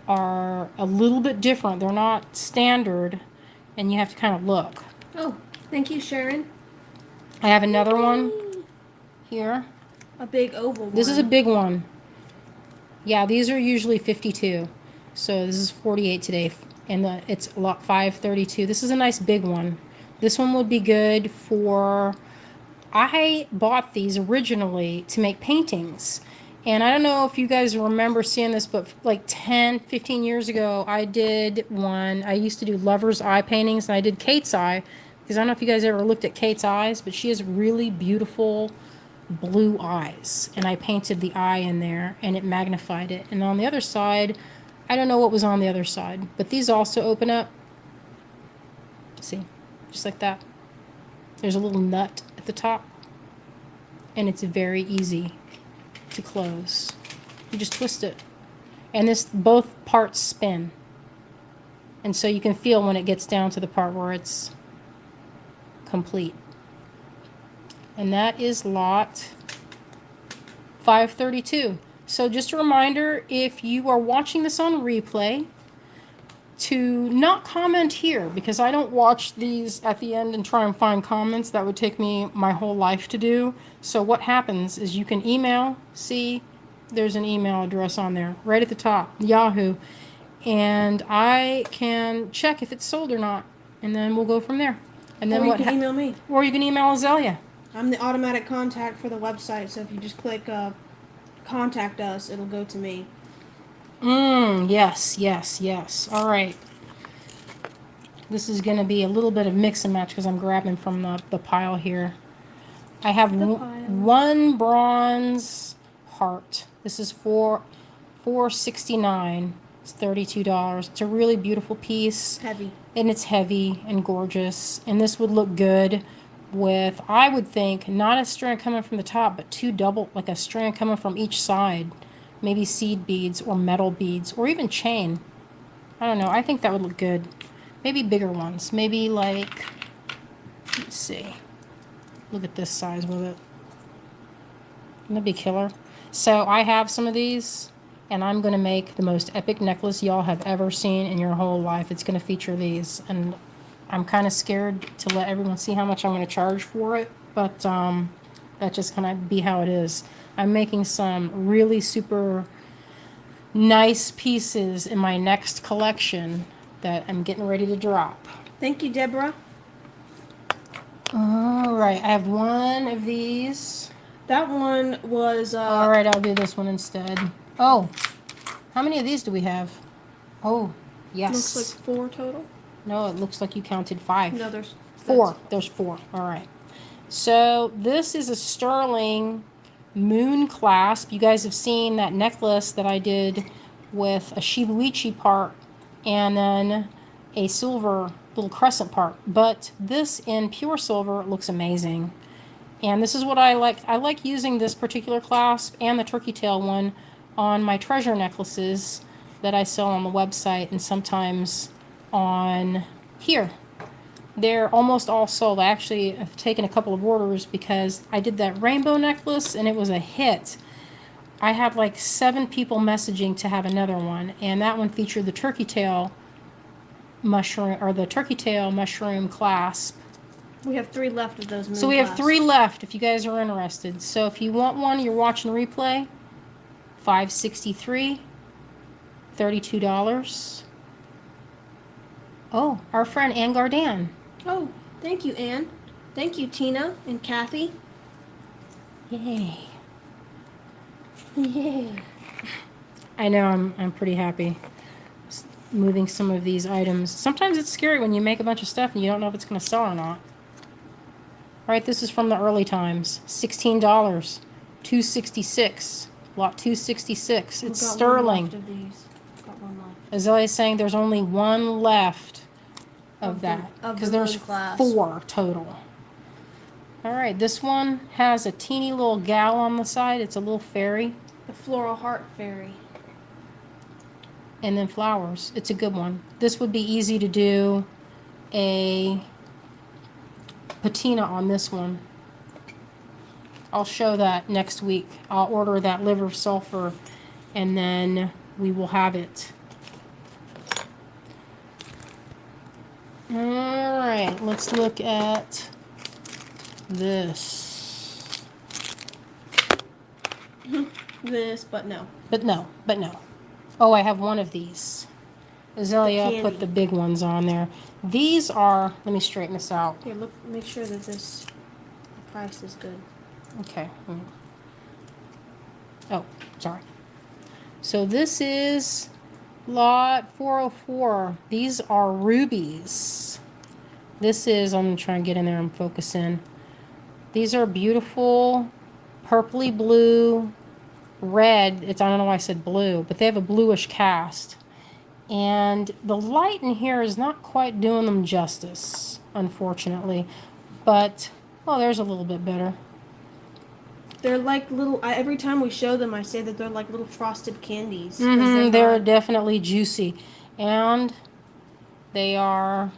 S1: are a little bit different. They're not standard. And you have to kind of look.
S2: Oh, thank you, Sharon.
S1: I have another one here.
S2: A big oval one.
S1: This is a big one. Yeah, these are usually 52. So this is 48 today. And it's lot 532. This is a nice big one. This one would be good for... I bought these originally to make paintings. And I don't know if you guys remember seeing this, but like 10, 15 years ago, I did one. I used to do lover's eye paintings, and I did Kate's eye. Because I don't know if you guys ever looked at Kate's eyes, but she has really beautiful blue eyes. And I painted the eye in there, and it magnified it. And on the other side, I don't know what was on the other side. But these also open up. See, just like that. There's a little nut at the top, and it's very easy to close. You just twist it, and both parts spin, and so you can feel when it gets down to the part where it's complete. And that is lot 532. So just a reminder, if you are watching this on replay, to not comment here, because I don't watch these at the end and try and find comments. That would take me my whole life to do. So what happens is you can email. See, there's an email address on there right at the top, Yahoo, and I can check if it's sold or not, and then we'll go from there. And then
S2: or you can email me.
S1: Or you can email Azalea.
S2: I'm the automatic contact for the website, so if you just click contact us, it'll go to me.
S1: Yes. All right. This is going to be a little bit of mix and match because I'm grabbing from the pile here. I have one bronze heart. This is $4.69. It's $32. It's a really beautiful piece.
S2: Heavy.
S1: And it's heavy and gorgeous. And this would look good with, I would think, not a strand coming from the top, but two double, like a strand coming from each side. Maybe seed beads or metal beads or even chain. I don't know. I think that would look good. Maybe bigger ones. Maybe like, let's see. Look at this size with it. Wouldn't that be killer? So I have some of these, and I'm going to make the most epic necklace y'all have ever seen in your whole life. It's going to feature these, and I'm kind of scared to let everyone see how much I'm going to charge for it, but that just kind of be how it is. I'm making some really super nice pieces in my next collection that I'm getting ready to drop.
S2: Thank you, Deborah.
S1: All right, I have one of these.
S2: That one was...
S1: All right, I'll do this one instead. Oh, how many of these do we have? Oh, yes.
S2: Looks like 4 total.
S1: No, it looks like you counted 5.
S2: No, there's
S1: 4. There's 4. All right. So this is a sterling moon clasp. You guys have seen that necklace that I did with a shibuichi part and then a silver little crescent part. But this in pure silver looks amazing. And this is what I like. I like using this particular clasp and the turkey tail one on my treasure necklaces that I sell on the website and sometimes on here. They're almost all sold. I actually have taken a couple of orders because I did that rainbow necklace and it was a hit. I had like 7 people messaging to have another one, and that one featured the turkey tail mushroom, or the turkey tail mushroom clasp.
S2: We have 3 left of those moon
S1: So we have
S2: clasps.
S1: 3 left if you guys are interested. So if you want one, you're watching replay, $563, $32. Oh, our friend Ann Gardan.
S2: Oh, thank you, Anne. Thank you, Tina and Kathy.
S1: Yay. Yay. I know, I'm pretty happy moving some of these items. Sometimes it's scary when you make a bunch of stuff and you don't know if it's going to sell or not. All right, this is from the early times. $16, $266, lot 266. It's sterling.
S2: Got one left.
S1: Azalea is saying there's only 1 left of that because there's 4 total. All right, this one has a teeny little gal on the side. It's a little fairy.
S2: The floral heart fairy.
S1: And then flowers. It's a good one. This would be easy to do a patina on this one. I'll show that next week. I'll order that liver sulfur and then we will have it. All right, let's look at this.
S2: This, but no.
S1: But no. Oh, I have one of these. Azalea put the big ones on there. These are, let me straighten this out.
S2: Here, look, make sure that the price is good.
S1: Okay. Oh, sorry. So this is lot 404. These are rubies. This is, I'm trying to get in there and focus in. These are beautiful purpley blue, red. I don't know why I said blue, but they have a bluish cast. And the light in here is not quite doing them justice, unfortunately. But, oh, there's a little bit better.
S2: They're like little, every time we show them, I say that they're like little frosted candies.
S1: They're definitely juicy. And they are,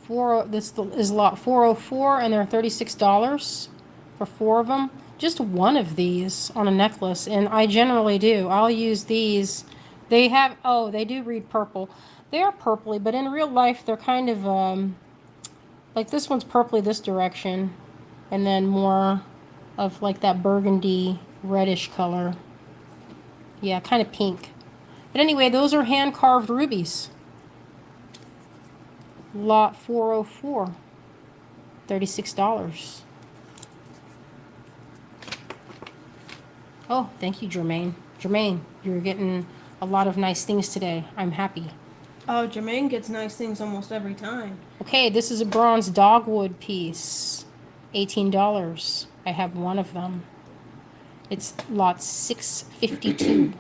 S1: this is lot 404, and they're $36 for 4 of them. Just one of these on a necklace, and I generally do. I'll use these. They have, oh, they do read purple. They are purpley, but in real life, they're kind of, like this one's purpley this direction, and then more of like that burgundy reddish color. Yeah, kind of pink. But anyway, those are hand-carved rubies. Lot 404, $36. Oh, thank you, Jermaine. Jermaine, you're getting a lot of nice things today. I'm happy.
S2: Oh, Jermaine gets nice things almost every time.
S1: Okay, this is a bronze dogwood piece. $18. I have one of them. It's lot 652.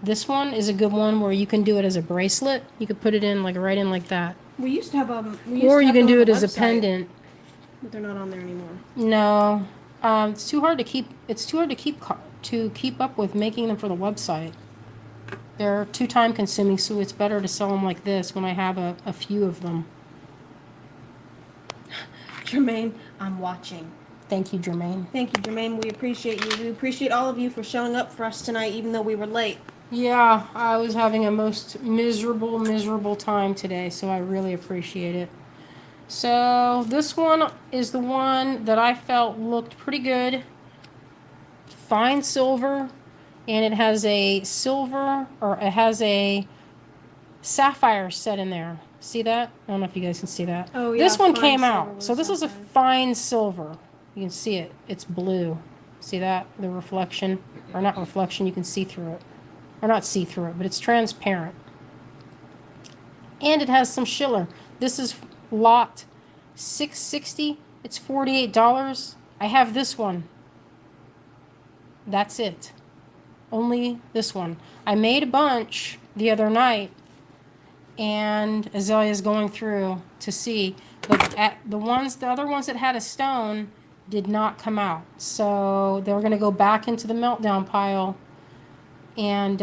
S1: This one is a good one where you can do it as a bracelet. You could put it in like right in like that.
S2: We used to have
S1: or you can do it as a pendant.
S2: But they're not on there anymore.
S1: No, it's too hard to keep. It's too hard to keep up with making them for the website. They're too time consuming, so it's better to sell them like this when I have a few of them.
S2: Jermaine, I'm watching.
S1: Thank you, Jermaine.
S2: Thank you, Jermaine. We appreciate you. We appreciate all of you for showing up for us tonight, even though we were late.
S1: Yeah, I was having a most miserable time today, so I really appreciate it. So this one is the one that I felt looked pretty good. Fine silver, and it has a silver, or it has a sapphire set in there. See that? I don't know if you guys can see that.
S2: Oh, yeah.
S1: This one
S2: fine
S1: came
S2: silver
S1: out.
S2: with
S1: So this is a
S2: sapphire.
S1: fine silver. You can see it. It's blue. See that? The reflection, or not reflection, you can see through it. Or not see through it, but it's transparent. And it has some schiller. This is lot 660. It's $48. I have this one. That's it. Only this one. I made a bunch the other night, and Azalea's going through to see, but the other ones that had a stone did not come out. So they're going to go back into the meltdown pile, and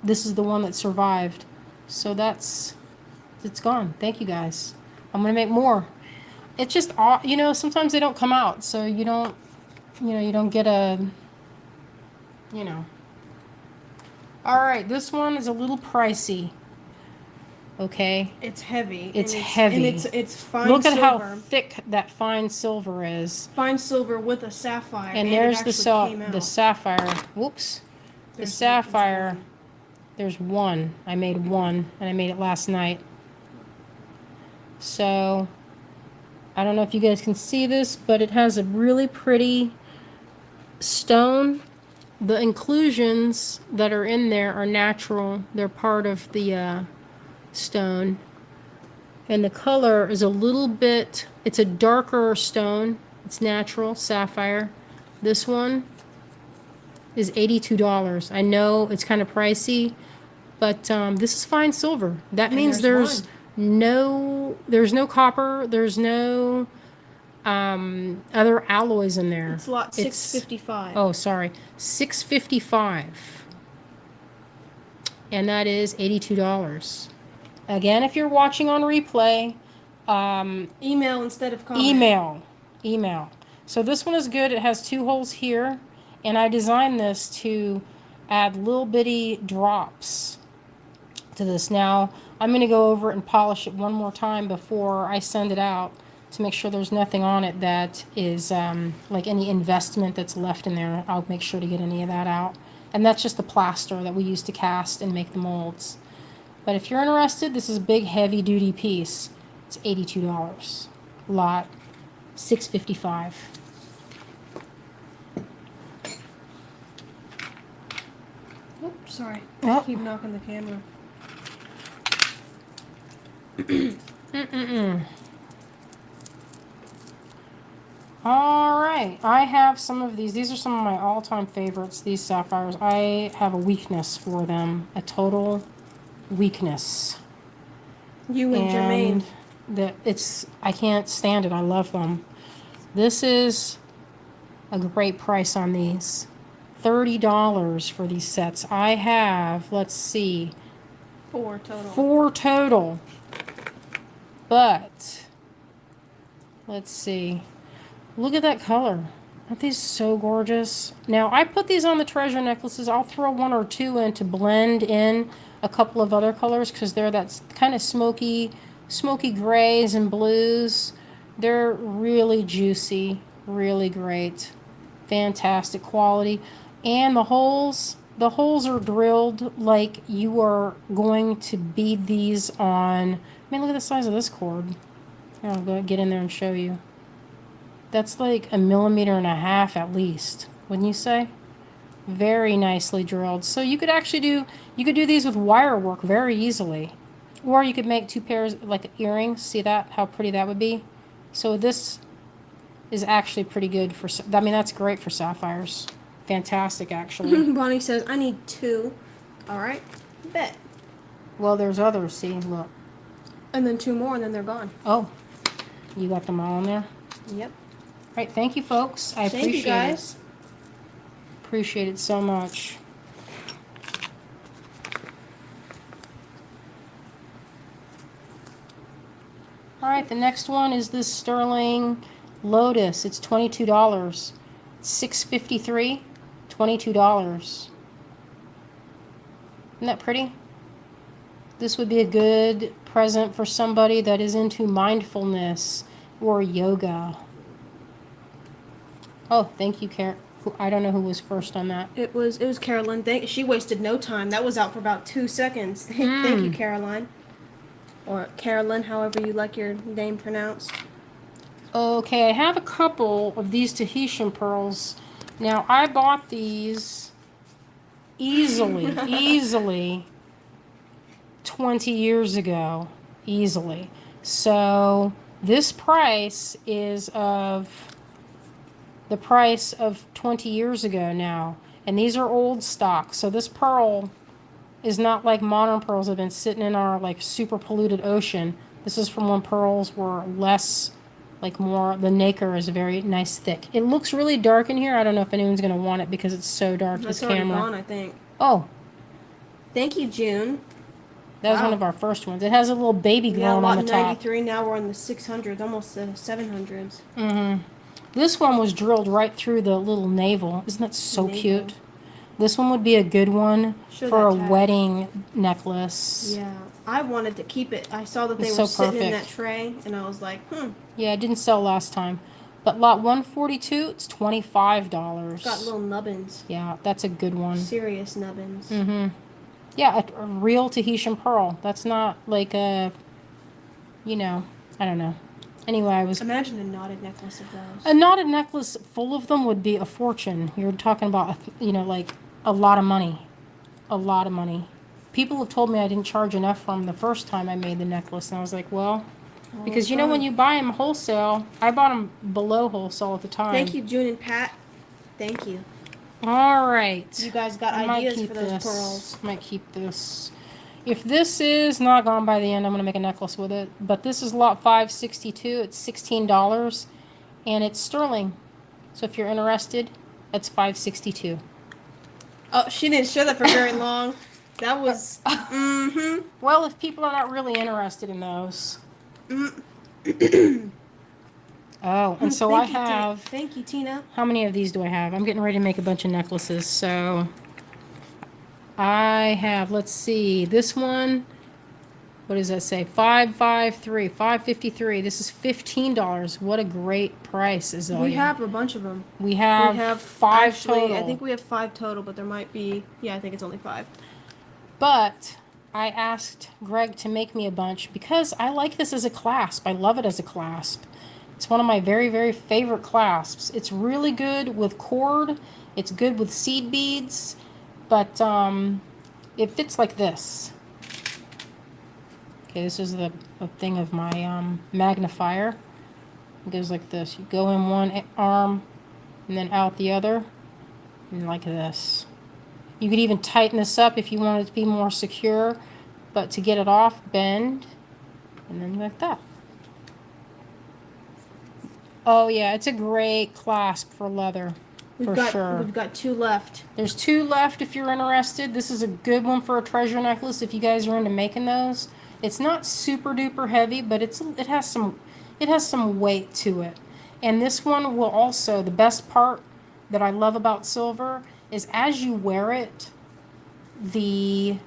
S1: this is the one that survived. So that's It's gone. Thank you guys. I'm gonna make more. It's just, you know, sometimes they don't come out, so you don't, you know, you don't get a, you know. All right, this one is a little pricey. Okay.
S2: It's heavy.
S1: It's heavy.
S2: And it's fine
S1: Look at
S2: silver.
S1: how thick that fine silver is.
S2: Fine silver with a sapphire.
S1: And there's the sapphire. Whoops. The sapphire. There's one. I made one, and I made it last night. So, I don't know if you guys can see this, but it has a really pretty stone. The inclusions that are in there are natural. They're part of the stone. And the color is a little bit, it's a darker stone. It's natural, sapphire. This one is $82. I know it's kind of pricey, but this is fine silver. That means there's no copper, there's no other alloys in there.
S2: It's lot 655.
S1: Oh, sorry. $655. And that is $82. Again, if you're watching on replay,
S2: email instead of comment.
S1: Email. So this one is good. It has 2 holes here, and I designed this to add little bitty drops to this. Now, I'm going to go over it and polish it one more time before I send it out to make sure there's nothing on it that is like any investment that's left in there. I'll make sure to get any of that out. And that's just the plaster that we use to cast and make the molds. But if you're interested, this is a big heavy duty piece. It's $82. Lot $655.
S2: Oops, sorry.
S1: Oh.
S2: Keep knocking the camera.
S1: All right, I have some of these. These are some of my all-time favorites, these sapphires. I have a weakness for them, a total weakness.
S2: You and Jermaine.
S1: I can't stand it. I love them. This is a great price on these. $30 for these sets. I have, let's see,
S2: 4 total.
S1: 4 total. But let's see. Look at that color. Aren't these so gorgeous? Now, I put these on the treasure necklaces. I'll throw 1 or 2 in to blend in a couple of other colors because they're that kind of smoky grays and blues. They're really juicy, really great, fantastic quality. And the holes are drilled like you are going to bead these on. I mean, look at the size of this cord. Here, I'll go get in there and show you. That's like 1.5 millimeters at least, wouldn't you say? Very nicely drilled. So you could actually do these with wire work very easily. Or you could make 2 pairs like earrings. See that? How pretty that would be? So this is actually pretty good for, I mean, that's great for sapphires. Fantastic, actually.
S2: Bonnie says, I need 2. All right. Bet.
S1: Well, there's others. See, look.
S2: And then 2 more, and then they're gone.
S1: Oh, you got them all in there?
S2: Yep.
S1: All right, thank you, folks. I appreciate
S2: you guys.
S1: it. Appreciate it so much. All right, the next one is this sterling lotus. It's $22. It's $653. $22. Isn't that pretty? This would be a good present for somebody that is into mindfulness or yoga. Oh, thank you, I don't know who was first on that.
S2: It was Carolyn. She wasted no time. That was out for about 2 seconds. Thank you, Caroline. Or Carolyn, however you like your name pronounced.
S1: Okay, I have a couple of these Tahitian pearls. Now, I bought these easily 20 years ago. Easily. So, this price is of the price of 20 years ago now. And these are old stock. So, this pearl is not like modern pearls that have been sitting in our like super polluted ocean. This is from when pearls were less, like more, the nacre is very nice thick. It looks really dark in here. I don't know if anyone's going to want it because it's so dark, this camera.
S2: That's already gone, I think.
S1: Oh.
S2: Thank you, June.
S1: That was one
S2: Wow.
S1: of our first ones. It has a little baby
S2: Yeah,
S1: glowing on the
S2: lot
S1: top.
S2: 93. Now we're in the 600s, almost the 700s.
S1: Mm-hmm. This one was drilled right through the little navel. Isn't that so
S2: Navel.
S1: cute? This one would be a good one
S2: Show
S1: for a
S2: that tag.
S1: wedding necklace.
S2: Yeah, I wanted to keep it. I saw that they
S1: It's
S2: were
S1: so
S2: sitting in that
S1: perfect.
S2: tray, and I was like,
S1: Yeah, it didn't sell last time. But lot 142, it's $25.
S2: got little nubbins.
S1: Yeah, that's a good one.
S2: Serious nubbins.
S1: Mm-hmm. Yeah, a real Tahitian pearl. That's not like a, I don't know. Anyway,
S2: Imagine a knotted necklace of those.
S1: a knotted necklace full of them would be a fortune. You're talking about, like a lot of money. A lot of money. People have told me I didn't charge enough for them the first time I made the necklace. And I was like, well, because when you buy them wholesale, I bought them below wholesale at the time.
S2: Thank you, June and Pat. Thank you.
S1: All right.
S2: You guys got ideas for those pearls.
S1: Might keep this. If this is not gone by the end, I'm going to make a necklace with it. But this is lot 562. It's $16. And it's sterling. So if you're interested, that's $562.
S2: Oh, she didn't show that for very long. That was...
S1: Well, if people are not really interested in those. Oh, and so I have...
S2: Thank you, Tina.
S1: How many of these do I have? I'm getting ready to make a bunch of necklaces, so... I have, let's see, this one... What does that say? 553. This is $15. What a great price, Azalea.
S2: We have a bunch of them.
S1: We have 5 total.
S2: I think we have 5 total, but there might be... Yeah, I think it's only 5.
S1: But I asked Greg to make me a bunch because I like this as a clasp. I love it as a clasp. It's one of my very, very favorite clasps. It's really good with cord. It's good with seed beads. But it fits like this. Okay, this is the thing of my magnifier. It goes like this. You go in one arm and then out the other. And like this. You could even tighten this up if you wanted it to be more secure. But to get it off, bend. And then like that. Oh yeah, it's a great clasp for leather. For sure.
S2: We've got 2 left.
S1: There's 2 left if you're interested. This is a good one for a treasure necklace if you guys are into making those. It's not super duper heavy, but it has some weight to it. And this one will also, the best part that I love about silver is as you wear it, the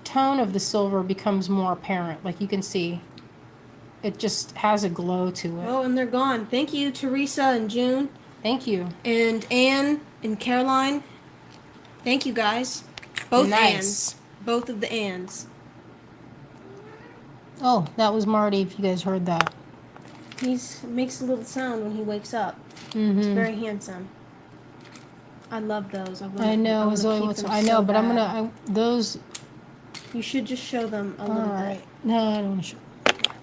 S1: tone of the silver becomes more apparent. Like you can see, it just has a glow to it.
S2: Oh, and they're gone. Thank you, Teresa and June.
S1: Thank you.
S2: And Anne and Caroline. Thank you, guys. Both
S1: Nice.
S2: Anns. Both of the Anns.
S1: Oh, that was Marty, if you guys heard that.
S2: He makes a little sound when he wakes up.
S1: Mm-hmm.
S2: It's very handsome. I love those.
S1: I know, but I'm gonna those.
S2: You should just show them a little
S1: All right. No, I don't want to show.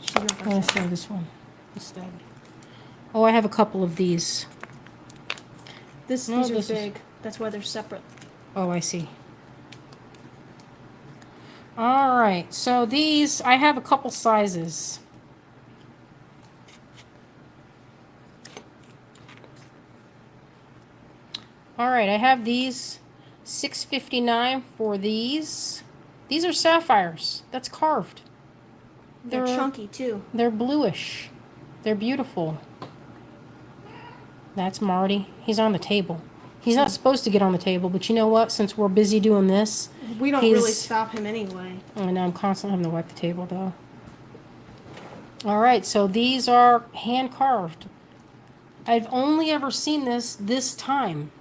S2: She's not
S1: I'm gonna show this one instead. Oh, I have a couple of these.
S2: These are big. That's why they're separate.
S1: Oh, I see. All right, so these, I have a couple sizes. All right, I have these $6.59 for these. These are sapphires. That's carved.
S2: They're chunky too.
S1: They're bluish. They're beautiful. That's Marty. He's on the table. He's not supposed to get on the table, but you know what? Since we're busy doing this,
S2: we don't really stop him anyway.
S1: I know, I'm constantly having to wipe the table, though. All right, so these are hand-carved. I've only ever seen this time.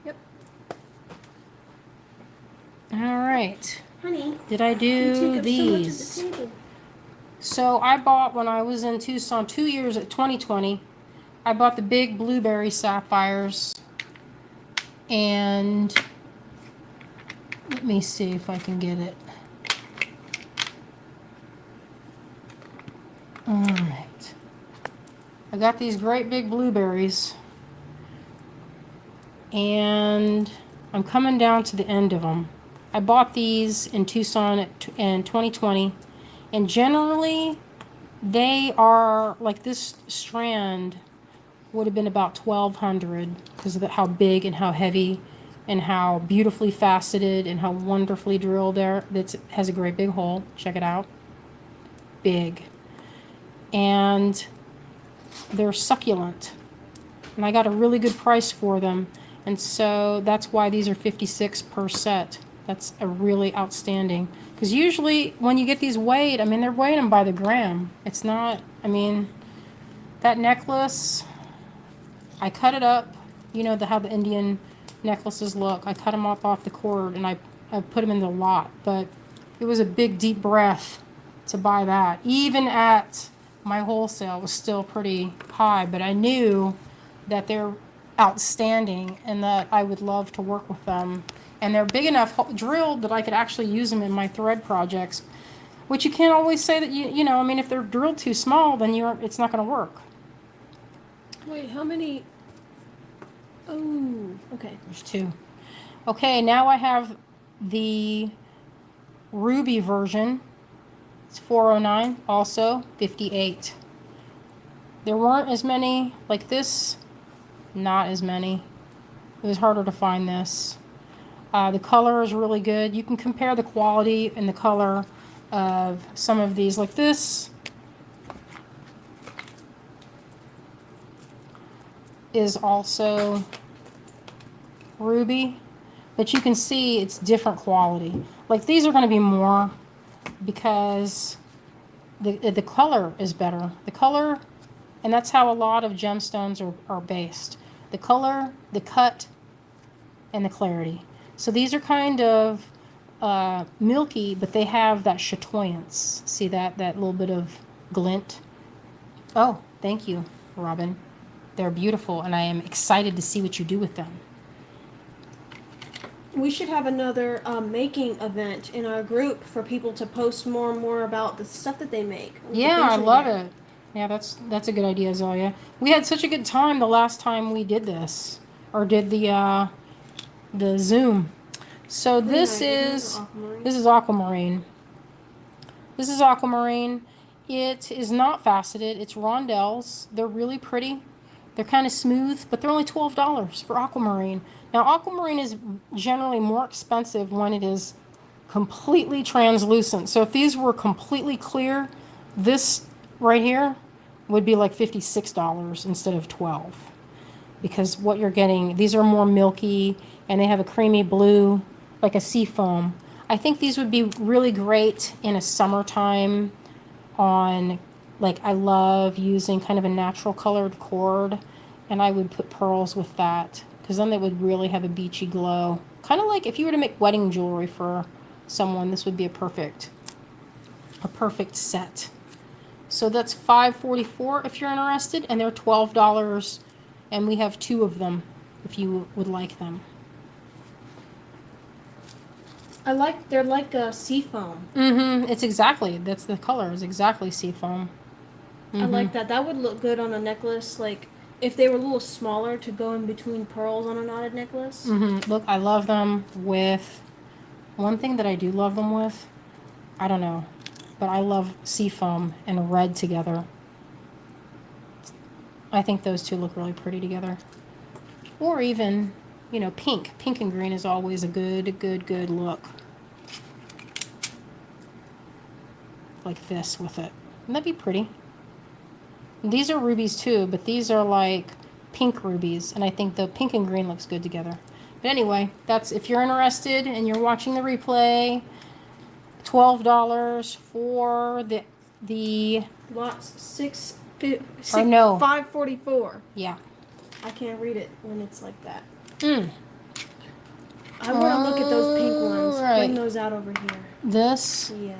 S2: Yep.
S1: All right.
S2: Honey,
S1: did I do these?
S2: So much of the table.
S1: So I bought, when I was in Tucson 2 years at 2020, I bought the big blueberry sapphires. And let me see if I can get it. All right. I got these great big blueberries. And I'm coming down to the end of them. I bought these in Tucson in 2020. And generally, they are, like this strand would have been about $1,200 because of how big and how heavy and how beautifully faceted and how wonderfully drilled there. That has a great big hole. Check it out. Big. And they're succulent. And I got a really good price for them. And so that's why these are 56 per set. That's a really outstanding. Because usually when you get these weighed, I mean, they're weighing them by the gram. It's not, I mean, that necklace, I cut it up. You know how the Indian necklaces look. I cut them off the cord and I put them in the lot. But it was a big, deep breath to buy that. Even at my wholesale, it was still pretty high. But I knew that they're outstanding and that I would love to work with them. And they're big enough drilled that I could actually use them in my thread projects, which you can't always say that you know, I mean, if they're drilled too small, then it's not going to work.
S2: Wait, how many? Oh, okay.
S1: There's 2. Okay, now I have the ruby version. It's 409, also 58. There weren't as many like this, not as many. It was harder to find this. The color is really good. You can compare the quality and the color of some of these. Like this is also ruby, but you can see it's different quality. Like these are going to be more because the color is better. The color, and that's how a lot of gemstones are based. The color, the cut, and the clarity. So these are kind of milky, but they have that chatoyance. See that little bit of glint? Oh, thank you, Robin. They're beautiful, and I am excited to see what you do with them.
S2: We should have another making event in our group for people to post more and more about the stuff that they make.
S1: Yeah, I love it. Yeah, that's a good idea, Zelia. We had such a good time the last time we did this, or did the Zoom. So this is aquamarine. This is aquamarine. It is not faceted. It's rondelles. They're really pretty. They're kind of smooth, but they're only $12 for aquamarine. Now, aquamarine is generally more expensive when it is completely translucent. So if these were completely clear, this right here would be like $56 instead of $12. Because what you're getting, these are more milky, and they have a creamy blue, like a sea foam. I think these would be really great in a summertime on, like, I love using kind of a natural colored cord, and I would put pearls with that, because then they would really have a beachy glow. Kind of like if you were to make wedding jewelry for someone, this would be a perfect set. So that's $5.44 if you're interested, and they're $12, and we have 2 of them if you would like them.
S2: They're like a sea foam.
S1: It's exactly, that's the color, is exactly sea foam.
S2: I like that. That would look good on a necklace, like if they were a little smaller to go in between pearls on a knotted necklace.
S1: Look, I love them with, one thing that I do love them with, I don't know, but I love sea foam and red together. I think those 2 look really pretty together. Or even, you know, pink. Pink and green is always a good look. Like this with it. Wouldn't that be pretty? These are rubies too, but these are like pink rubies, and I think the pink and green looks good together. But anyway, that's, if you're interested and you're watching the replay, $12 for the
S2: lots $5.44.
S1: Yeah.
S2: I can't read it when it's like that. I want to look at those pink ones.
S1: Right.
S2: Bring those out over here.
S1: This.
S2: Yes.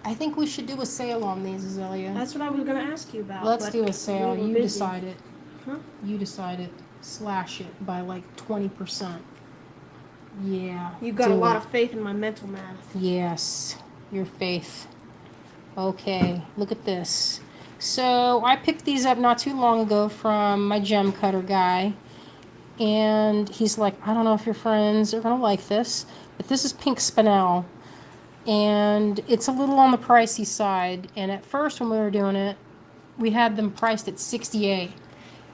S1: I think we should do a sale on these, Azalea.
S2: That's what I was going to ask you about.
S1: Let's do a sale. You decide it.
S2: Huh?
S1: You decide it. Slash it by like 20%. Yeah.
S2: You've got a lot of faith in my mental math.
S1: Yes. Your faith. Okay. Look at this. So I picked these up not too long ago from my gem cutter guy. And he's like, I don't know if your friends are going to like this, but this is pink spinel. And it's a little on the pricey side. And at first when we were doing it, we had them priced at $68.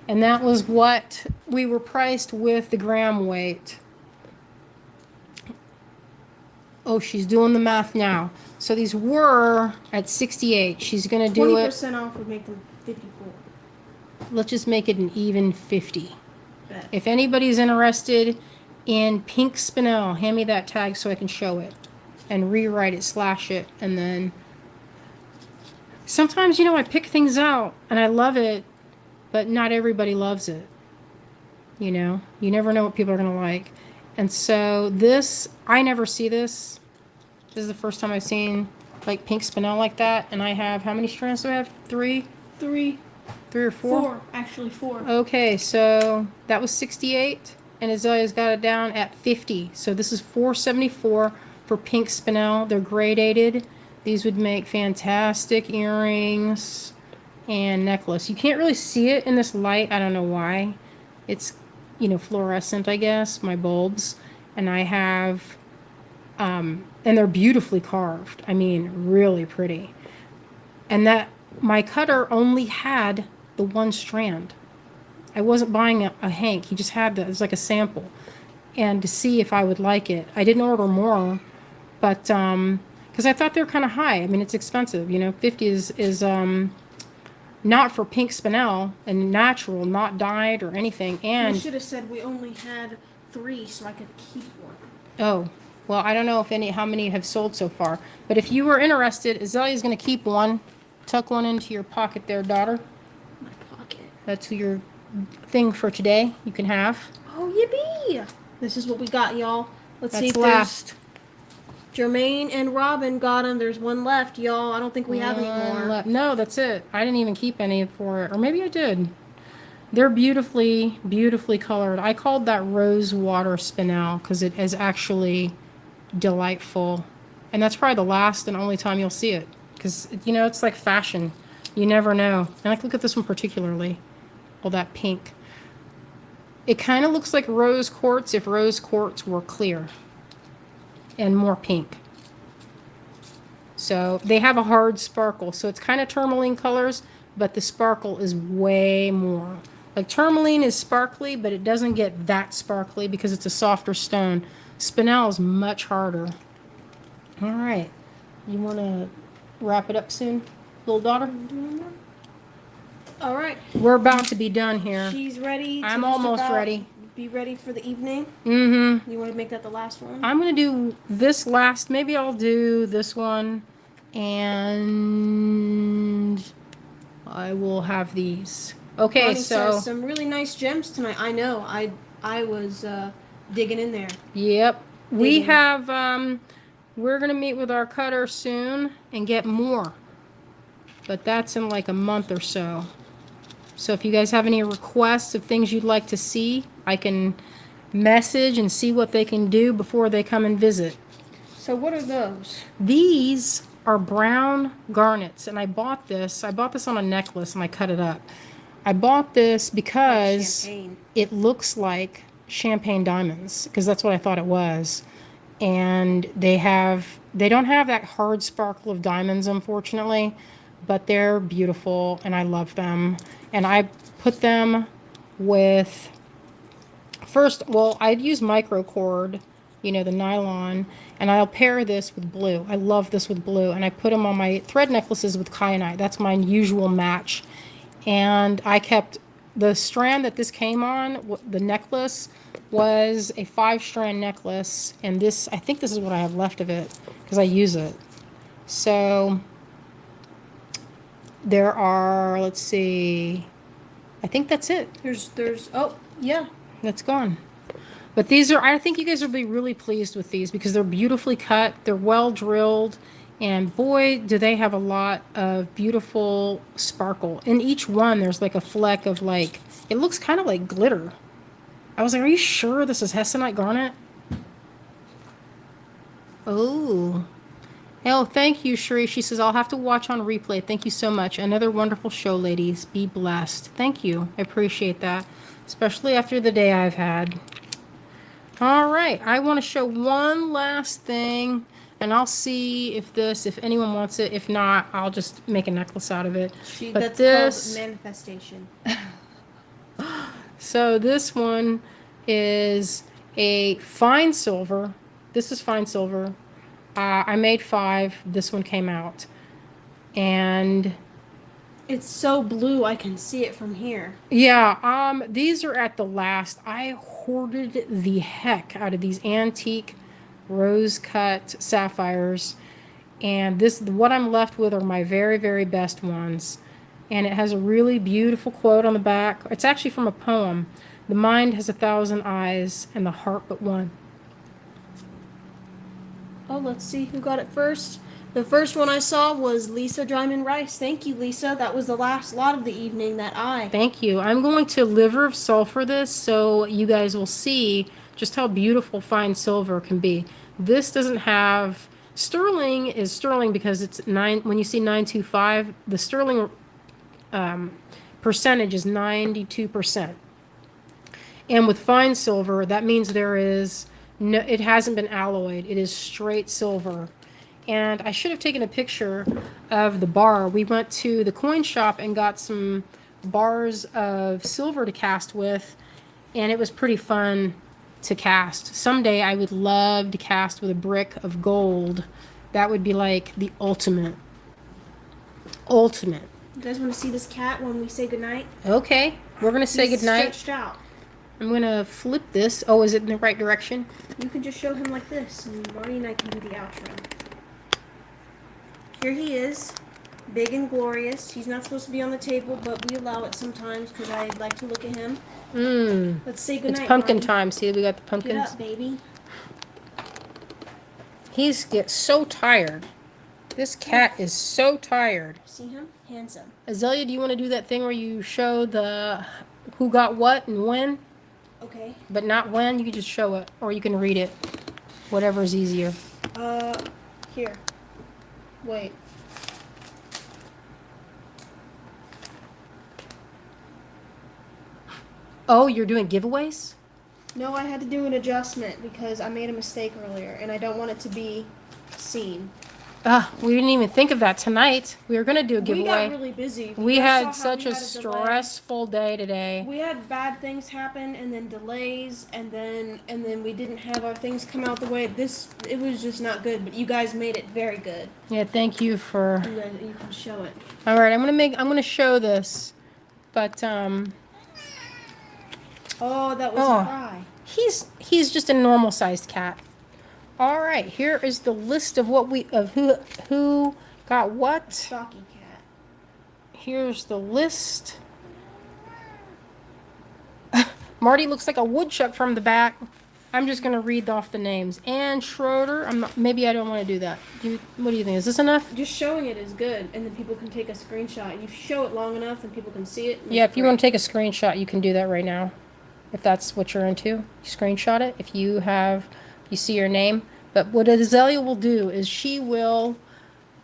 S1: And that was what we were priced with the gram weight. Oh, she's doing the math now. So these were at 68. She's going to do it.
S2: 20% off would make them 54.
S1: Let's just make it an even 50.
S2: Bet.
S1: If anybody's interested in pink spinel, hand me that tag so I can show it and rewrite it, slash it, and then sometimes, you know, I pick things out and I love it, but not everybody loves it. You know, you never know what people are going to like. And so this, I never see this. This is the first time I've seen like pink spinel like that. And I have, how many strands do I have? Three or four?
S2: Four, actually four.
S1: Okay, so that was 68, and Azalea's got it down at 50. So this is 474 for pink spinel. They're gradated. These would make fantastic earrings and necklace. You can't really see it in this light. I don't know why. It's, you know, fluorescent, I guess, my bulbs. And I have, and they're beautifully carved. I mean, really pretty. And that, my cutter only had the one strand. I wasn't buying a hank. He just had that. It was like a sample. And to see if I would like it. I didn't order more, but, because I thought they were kind of high. I mean, it's expensive. You know, 50 is not for pink spinel and natural, not dyed or anything. And
S2: You should have said we only had 3 so I could keep one.
S1: oh, well, I don't know if how many have sold so far. But if you were interested, Azalea's going to keep one. Tuck one into your pocket there, daughter.
S2: My pocket.
S1: That's your thing for today. You can have.
S2: Oh, yippee! This is what we got, y'all. Let's see
S1: That's
S2: if
S1: last.
S2: Jermaine and Robin got them. There's one left, y'all. I don't think we have any more.
S1: No, that's it. I didn't even keep any for it. Or maybe I did. They're beautifully, beautifully colored. I called that rose water spinel because it is actually delightful. And that's probably the last and only time you'll see it. Because, you know, it's like fashion. You never know. And like, look at this one particularly. All that pink. It kind of looks like rose quartz if rose quartz were clear. And more pink. So they have a hard sparkle. So it's kind of tourmaline colors, but the sparkle is way more. Like tourmaline is sparkly, but it doesn't get that sparkly because it's a softer stone. Spinel is much harder. All right. You want to wrap it up soon, little daughter?
S2: All right.
S1: We're about to be done here.
S2: She's ready.
S1: I'm almost ready.
S2: Be ready for the evening.
S1: Mm-hmm.
S2: You want to make that the last one?
S1: I'm going to do this last. Maybe I'll do this one. And I will have these. Okay,
S2: Bonnie
S1: so
S2: says some really nice gems tonight. I know. I was digging in there.
S1: yep. We
S2: Digging.
S1: have we're going to meet with our cutter soon and get more. But that's in like a month or so. So if you guys have any requests of things you'd like to see, I can message and see what they can do before they come and visit.
S2: So what are those?
S1: These are brown garnets, and I bought this on a necklace and I cut it up. I bought this because
S2: Champagne.
S1: it looks like champagne diamonds, because that's what I thought it was. And they don't have that hard sparkle of diamonds, unfortunately, but they're beautiful and I love them. And I put them with, first, well, I'd use microcord, you know, the nylon, and I'll pair this with blue. I love this with blue, and I put them on my thread necklaces with kyanite. That's my usual match. And I kept the strand that this came on, the necklace, was a 5-strand necklace, and this, I think this is what I have left of it, because I use it. So there are, let's see, I think that's it.
S2: There's oh yeah.
S1: That's gone. But these are, I think you guys will be really pleased with these because they're beautifully cut, they're well drilled, and boy, do they have a lot of beautiful sparkle. In each one, there's like a fleck of like, it looks kind of like glitter. I was like, are you sure this is hessonite garnet? Oh. Oh, thank you, Sheree. She says, I'll have to watch on replay. Thank you so much. Another wonderful show, ladies. Be blessed. Thank you. I appreciate that, especially after the day I've had. All right. I want to show one last thing, and I'll see if anyone wants it. If not, I'll just make a necklace out of it.
S2: That's called manifestation.
S1: So this one is a fine silver. This is fine silver. I made 5. This one came out. And
S2: It's so blue, I can see it from here.
S1: yeah, these are at the last. I hoarded the heck out of these antique rose cut sapphires. And what I'm left with are my very, very best ones. And it has a really beautiful quote on the back. It's actually from a poem. The mind has 1,000 eyes and the heart but one.
S2: Oh, let's see who got it first. The first one I saw was Lisa Dryman Rice. Thank you, Lisa. That was the last lot of the evening that I...
S1: Thank you. I'm going to liver of sulfur this so you guys will see just how beautiful fine silver can be. This doesn't have... Sterling is sterling because it's 9... When you see 925, the sterling percentage is 92%. And with fine silver, that means there is... No, it hasn't been alloyed. It is straight silver. And I should have taken a picture of the bar. We went to the coin shop and got some bars of silver to cast with, and it was pretty fun to cast. Someday I would love to cast with a brick of gold. That would be like the ultimate. Ultimate.
S2: You guys want to see this cat when we say goodnight?
S1: Okay, we're going to say goodnight.
S2: Stretched out.
S1: I'm going to flip this. Oh, is it in the right direction?
S2: You can just show him like this, and Marty and I can do the outro. Here he is, big and glorious. He's not supposed to be on the table, but we allow it sometimes because I like to look at him. Let's say goodnight,
S1: It's pumpkin
S2: Marty.
S1: time. See, we got the pumpkins.
S2: Get up, baby.
S1: He's gets so tired. This cat is so tired.
S2: See him? Handsome.
S1: Azalea, do you want to do that thing where you show the who got what and when?
S2: Okay.
S1: But not when. You can just show it, or you can read it. Whatever is easier.
S2: Here. Wait.
S1: Oh, you're doing giveaways?
S2: No, I had to do an adjustment because I made a mistake earlier, and I don't want it to be seen.
S1: We didn't even think of that tonight. We were going to do a giveaway.
S2: We got really busy.
S1: We
S2: You guys
S1: had
S2: saw how
S1: such
S2: we
S1: a
S2: had delay.
S1: stressful day today.
S2: We had bad things happen, and then delays, and then we didn't have our things come out the way it was just not good. But you guys made it very good.
S1: Yeah, thank you for.
S2: You can show it.
S1: All right, I'm gonna show this, but
S2: Oh, that was a cry.
S1: he's just a normal sized cat. All right, here is the list of who got what.
S2: Stocky cat.
S1: Here's the list. Marty looks like a woodchuck from the back. I'm just gonna read off the names. Ann Schroeder. Maybe I don't want to do that. What do you think? Is this enough?
S2: Just showing it is good, and then people can take a screenshot. You show it long enough, and people can see it.
S1: Yeah, if you want to take a screenshot, you can do that right now. If that's what you're into, you screenshot it. If you see your name. But what Azalea will do is she will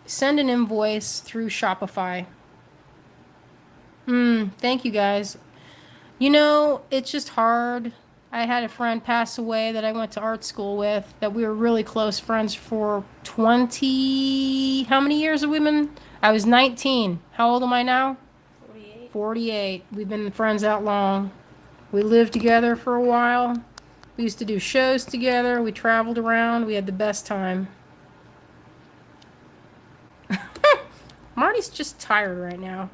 S1: send an invoice through Shopify. Thank you guys. You know, it's just hard. I had a friend pass away that I went to art school with, that we were really close friends for 20... How many years have we been? I was 19. How old am I now?
S2: 48.
S1: 48. We've been friends that long. We lived together for a while. We used to do shows together. We traveled around. We had the best time. Marty's just tired right now.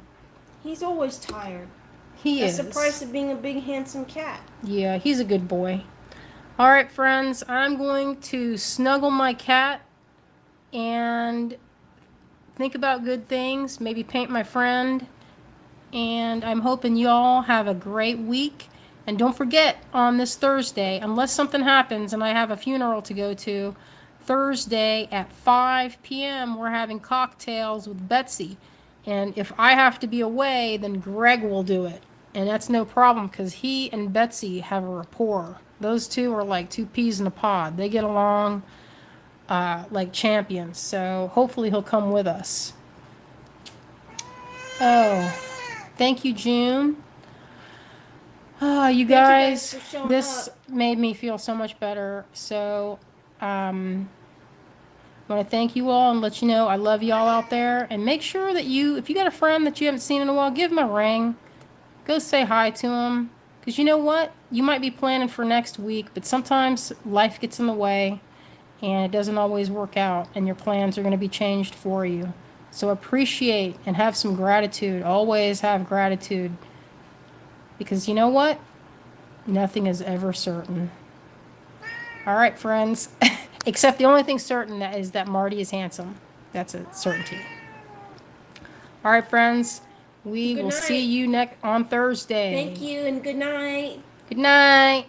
S2: He's always tired.
S1: He is.
S2: That's the price of being a big, handsome cat.
S1: Yeah, he's a good boy. All right, friends. I'm going to snuggle my cat and think about good things. Maybe paint my friend. And I'm hoping you all have a great week. And don't forget, on this Thursday, unless something happens and I have a funeral to go to, Thursday at 5 p.m. we're having cocktails with Betsy. And if I have to be away, then Greg will do it. And that's no problem because he and Betsy have a rapport. Those two are like two peas in a pod. They get along like champions. So hopefully he'll come with us. Oh, thank you, June. Oh, you guys, this made me feel so much better. So, I want to thank you all and let you know I love y'all out there. And make sure that if you got a friend that you haven't seen in a while, give him a ring. Go say hi to him. Because you know what? You might be planning for next week, but sometimes life gets in the way and it doesn't always work out, and your plans are going to be changed for you. So appreciate and have some gratitude. Always have gratitude. Because you know what? Nothing is ever certain. All right, friends. Except the only thing certain is that Marty is handsome. That's a certainty. All right, friends. We
S2: Good
S1: will see
S2: night.
S1: you on Thursday.
S2: Thank you and good night.
S1: Good night.